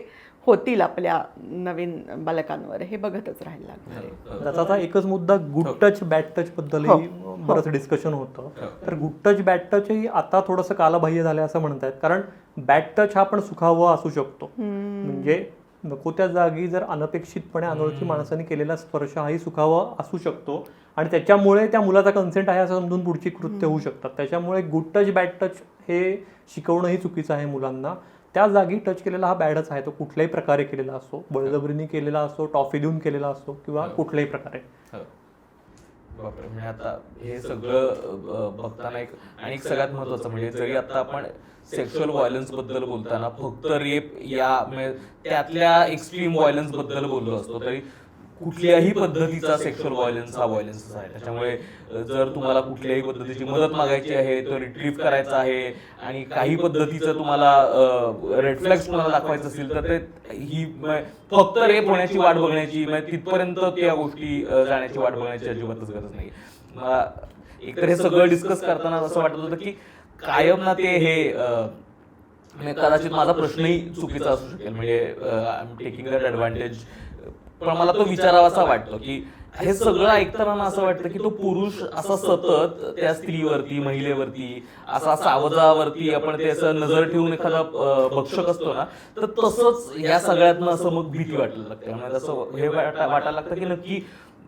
होतील आपल्या नवीन बालकांवर हे बघतच राहायला लागणार आहे. त्याचा एकच मुद्दा गुड टच बॅड टच बद्दलही बरंच डिस्कशन होतं. तर गुड टच बॅड टच ही आता थोडंसं कालबाह्य झालं असं म्हणतात, कारण बॅड टच हा पण सुखावह असू शकतो. म्हणजे नको त्या जागी जर अनपेक्षितपणे अनोळखी माणसाने केलेला स्पर्श हाही सुखावह असू शकतो आणि त्याच्यामुळे त्या मुलाचा कन्सेंट आहे असं समजून पुढची कृत्य होऊ शकतात. त्याच्यामुळे गुड टच बॅड टच हे शिकवणंही चुकीचं आहे मुलांना. त्या जागी टच केलेला हा बॅडच आहे, तो कुठल्याही प्रकारे केलेला असो, बळजबरीने केलेला असो, टॉफी देऊन केलेला असो किंवा कुठल्याही प्रकारे. बापरे, म्हणजे आता हे सगळं बघताना आणि एक सगळ्यात महत्वाचं म्हणजे जरी आता आपण सेक्शुअल व्हायलन्स बद्दल बोलताना फक्त रेप या त्यातल्या एक्स्ट्रीम व्हायलन्स बद्दल बोललो असतो, तरी कुठल्याही पद्धतीचा सेक्शुअल व्हायलन्स हा व्हायलन्सच आहे. त्याच्यामुळे जर तुम्हाला कुठल्याही पद्धतीची मदत मागायची आहे, तो रिट्रीव्ह करायचा आहे आणि काही पद्धतीचं तुम्हाला रेड फ्लॅग्स तुम्हाला दाखवायचं असेल तर ते ही फक्त रेप होण्याची वाट बघण्याची, तिथपर्यंत त्या गोष्टी जाण्याची वाट बघण्याची अजिबातच गरज नाही. मला एकतर हे सगळं डिस्कस करताना असं वाटत होतं की कायम ना ते हे कदाचित माझा प्रश्नही चुकीचा असू शकेल, म्हणजे I am taking that advantage. पण मला तो विचारावासा वाटतो की हे सगळं ऐकताना असं वाटतं की तो पुरुष असा सतत त्या स्त्रीवरती, महिलेवरती, असा सावजावरती आपण ते असं नजर ठेवून एखादा भक्षक असतो ना, तर तसंच या सगळ्यातनं असं मग भीती वाटायला लागते. म्हणजे असं हे वाटायला लागतं की नक्की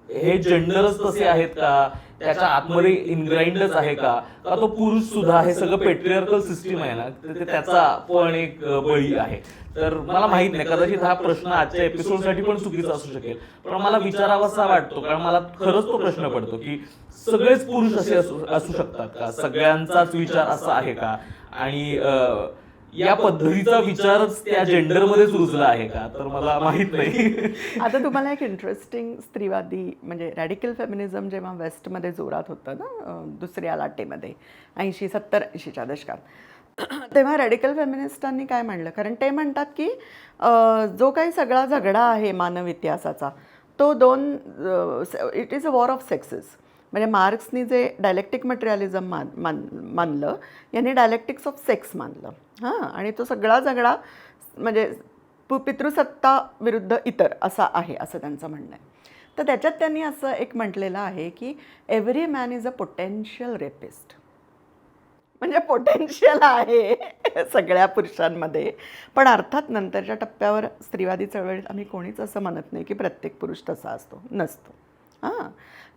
हे जेंडरच तसे आहेत का, त्याच्या आतमध्ये इनग्राइंडच आहे का तो पुरुष सुद्धा, हे सगळं पेट्रियार्कल सिस्टीम आहे ना, त्याचा पण एक बळी आहे. तर मला माहित नाही, कदाचित हा प्रश्न आजच्या एपिसोडसाठी पण चुकीचा असू शकेल, पण मला विचारावासा वाटतो, कारण मला खरंच तो प्रश्न पडतो की सगळेच पुरुष असे असू शकतात का, सगळ्यांचाच विचार असा आहे का, आणि या पद्धतीचा विचारच त्या जेंडरमध्येच रुजला आहे का, तर मला माहित नाही. आता तुम्हाला एक इंटरेस्टिंग स्त्रीवादी म्हणजे रॅडिकल फेमिनिझम जेव्हा वेस्टमध्ये जोरात होतं ना, दुसऱ्या लाटेमध्ये 70-80च्या दशकात, तेव्हा रॅडिकल फेमिनिस्टांनी काय म्हणलं, कारण ते म्हणतात की जो काही सगळा झगडा आहे मानव इतिहासाचा तो it is a war of sexes. म्हणजे मार्क्सनी जे डायलेक्टिक मटेरियलिझम मानलं, यांनी डायलेक्टिक्स ऑफ सेक्स मानलं. हां, आणि तो सगळा झगडा म्हणजे पितृसत्ता विरुद्ध इतर असा आहे, असं त्यांचं म्हणणं आहे. तर त्याच्यात त्यांनी असं एक म्हटलेलं आहे की every man is a potential rapist. म्हणजे पोटेन्शियल आहे सगळ्या पुरुषांमध्ये, पण अर्थात नंतरच्या टप्प्यावर स्त्रीवादी चळवळीत आम्ही कोणीच असं म्हणत नाही की प्रत्येक पुरुष तसा असतो, नसतो. हां,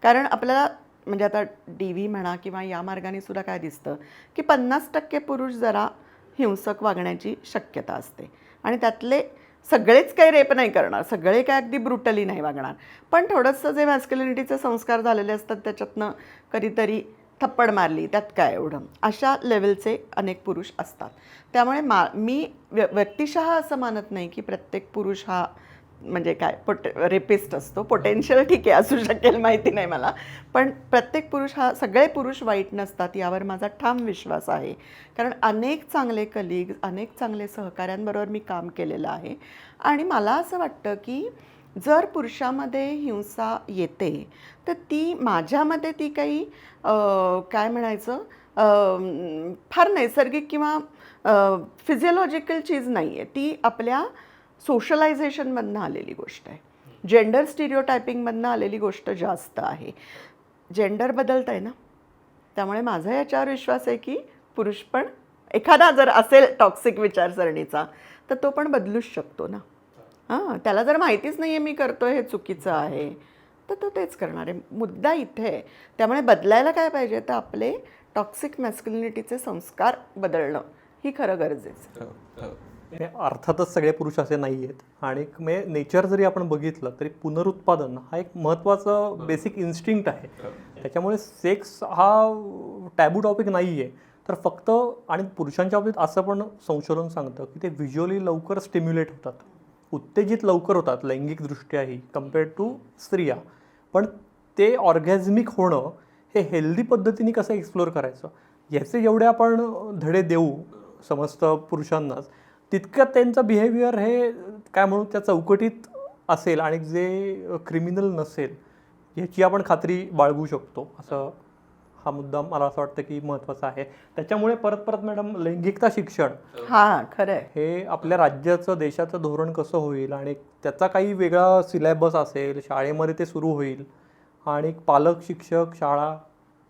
कारण आपल्याला म्हणजे आता DV म्हणा किंवा या मार्गाने सुद्धा काय दिसतं की 50% पुरुष जरा हिंसक वागण्याची शक्यता असते, आणि त्यातले सगळेच काही रेप नाही करणार, सगळे काय अगदी ब्रुटली नाही वागणार, पण थोडंसं जे मॅस्क्युलिनिटीचे संस्कार झालेले असतात त्याच्यातनं कधीतरी थप्पड मारली, त्यात काय एवढं, अशा लेवलचे अनेक पुरुष असतात. त्यामुळे मी व्यक्तिशः असं मानत नाही की प्रत्येक पुरुष हा म्हणजे काय रेपिस्ट असतो. पोटेन्शियल ठीक आहे, असू शकेल, माहिती नाही मला, पण प्रत्येक पुरुष सगळे पुरुष वाईट नसतात यावर माझा ठाम विश्वास आहे. कारण अनेक चांगले कलिग, अनेक चांगले सहकाऱ्यांबरोबर मी काम केलेलं आहे, आणि मला असं वाटतं की जर पुरुषामध्ये हिंसा येते तर ती माझ्यामध्ये ती काही काय म्हणायचं फार नैसर्गिक किंवा फिजिओलॉजिकल चीज नाही आहे, ती आपल्या सोशलायझेशनमधनं आलेली गोष्ट आहे, जेंडर स्टिरिओटायपिंगमधनं आलेली गोष्ट जास्त आहे. जेंडर बदलत आहे ना, त्यामुळे माझा याच्यावर विश्वास आहे की पुरुष पण एखादा जर असेल टॉक्सिक विचारसरणीचा तर तो पण बदलूच शकतो ना. हां, त्याला जर माहितीच नाही आहे मी करतोय हे चुकीचं आहे तर तो तेच करणार आहे. मुद्दा इथे आहे. त्यामुळे बदलायला काय पाहिजे तर आपले टॉक्सिक मॅस्क्युलिनिटीचे संस्कार बदलणं ही खरं गरजेचं आहे. अर्थातच सगळे पुरुष असे नाही आहेत, आणि नेचर जरी आपण बघितलं तरी पुनरुत्पादन हा एक महत्त्वाचा बेसिक इन्स्टिंक्ट आहे. त्याच्यामुळे सेक्स हा टॅबू टॉपिक नाही आहे. तर फक्त, आणि पुरुषांच्या बाबतीत असं पण संशोधन सांगतं की ते व्हिज्युअली लवकर स्टिम्युलेट होतात, उत्तेजित लवकर होतात लैंगिकदृष्ट्याही कम्पेअर्ड टू स्त्रिया. पण ते ऑर्गॅझमिक होणं हे हेल्दी पद्धतीने कसं एक्सप्लोअर करायचं याचे जेवढे आपण धडे देऊ समस्त पुरुषांनाच, तितकं त्यांचं बिहेवियर हे काय म्हणू त्या चौकटीत असेल आणि जे क्रिमिनल नसेल याची आपण खात्री बाळगू शकतो. असं हा मुद्दा मला असं वाटतं की महत्त्वाचा आहे. त्याच्यामुळे परत मॅडम लैंगिकता शिक्षण हां, खरं आहे. हे आपल्या राज्याचं देशाचं धोरण कसं होईल, आणि त्याचा काही वेगळा सिलेबस असेल, शाळेमध्ये ते सुरू होईल, आणि पालक, शिक्षक, शाळा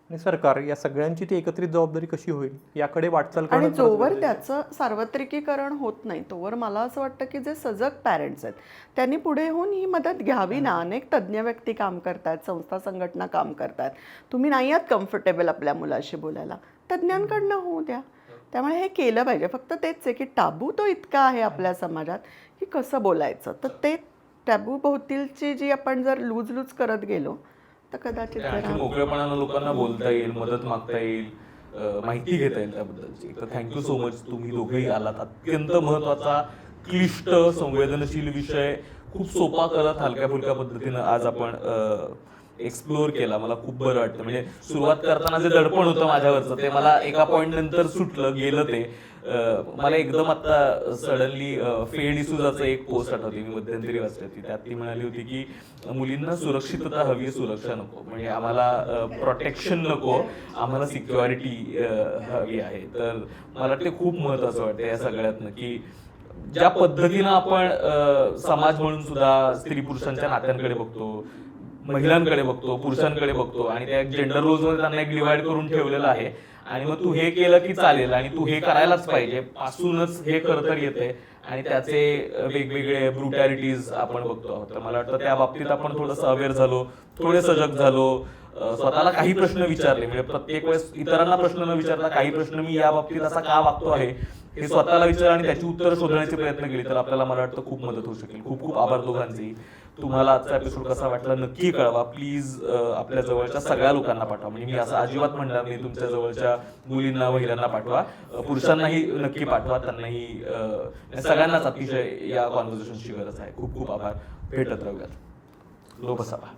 आणि सरकार या सगळ्यांची ती एकत्रित जबाबदारी कशी होईल याकडे वाटचाल आणि करणं जोवर त्याचं सार्वत्रिकीकरण होत नाही तोवर मला असं वाटतं की जे सजग पॅरेंट्स आहेत त्यांनी पुढे होऊन ही मदत घ्यावी ना. अनेक तज्ज्ञ व्यक्ती काम करतात, संस्था संघटना काम करतात. तुम्ही नाही आहात कम्फर्टेबल आपल्या मुलाशी बोलायला, तज्ज्ञांकडनं होऊ द्या. त्यामुळे हे केलं पाहिजे. फक्त तेच आहे की टाबू तो इतका आहे आपल्या समाजात की कसं बोलायचं, तर ते टॅबू भोवतीलची जी आपण जर लूज करत गेलो तर कदाचित मोकळेपणानं लोकांना बोलता येईल, मदत मागता येईल, माहिती घेता येईल त्याबद्दलची. तर थँक्यू सो मच, तुम्ही दोघेही आलात. अत्यंत महत्त्वाचा, क्लिष्ट, संवेदनशील विषय खूप सोपा करत हलक्या फुलक्या पद्धतीनं आज आपण एक्सप्लोअर केला. मला खूप बरं वाटतं. म्हणजे सुरुवात करताना जे दडपण होतं माझ्यावरचं ते मला एका पॉईंट नंतर सुटलं गेलं. ते मला एकदम आता सडनली फेड डिसूजाचं एक पोस्ट आठवली, मी मध्यंतरी वाचली होती. त्यात ती म्हणाली होती की मुलींना सुरक्षितता हवी, सुरक्षा नको. म्हणजे आम्हाला प्रोटेक्शन नको, आम्हाला सिक्युरिटी हवी आहे. तर मला ते खूप महत्त्वाचं वाटतं या सगळ्यातनं की ज्या पद्धतीनं आपण समाज म्हणून सुद्धा स्त्री पुरुषांच्या नात्यांकडे बघतो, महिलांकडे बघतो, पुरुषांकडे बघतो, आणि त्या जेंडर रोल्समध्ये त्यांना एक डिवाइड करून ठेवलेलं आहे. आणि मग तू हे केलं की चालेल आणि तू हे करायलाच पाहिजे पासूनच हे खरं तर येते आणि त्याचे वेगवेगळे ब्रुटॅलिटीज आपण बघतो आहोत. तर मला वाटतं त्या बाबतीत आपण थोडंसं अवेअर झालो, थोडे सजग झालो, स्वतःला काही प्रश्न विचारले. म्हणजे प्रत्येक वेळेस इतरांना प्रश्न न विचारता काही प्रश्न मी या बाबतीत असा का वागतो आहे हे स्वतःला विचार आणि त्याची उत्तरं शोधण्याचे प्रयत्न केले तर आपल्याला मला वाटतं खूप मदत होऊ शकेल. खूप खूप आभार दोघांचेही. तुम्हाला आजचा एपिसोड कसा वाटला नक्की कळवा. प्लीज आपल्या जवळच्या सगळ्या लोकांना पाठवा. म्हणजे मी असं अजिबात म्हणणार नाही तुमच्या जवळच्या मुलींना महिलांना पाठवा, पुरुषांनाही नक्की पाठवा. त्यांनाही सगळ्यांनाच अतिशय या कॉन्व्हर्सेशनची गरज आहे. खूप खूप आभार. भेटत राहूयात. लोभसभा.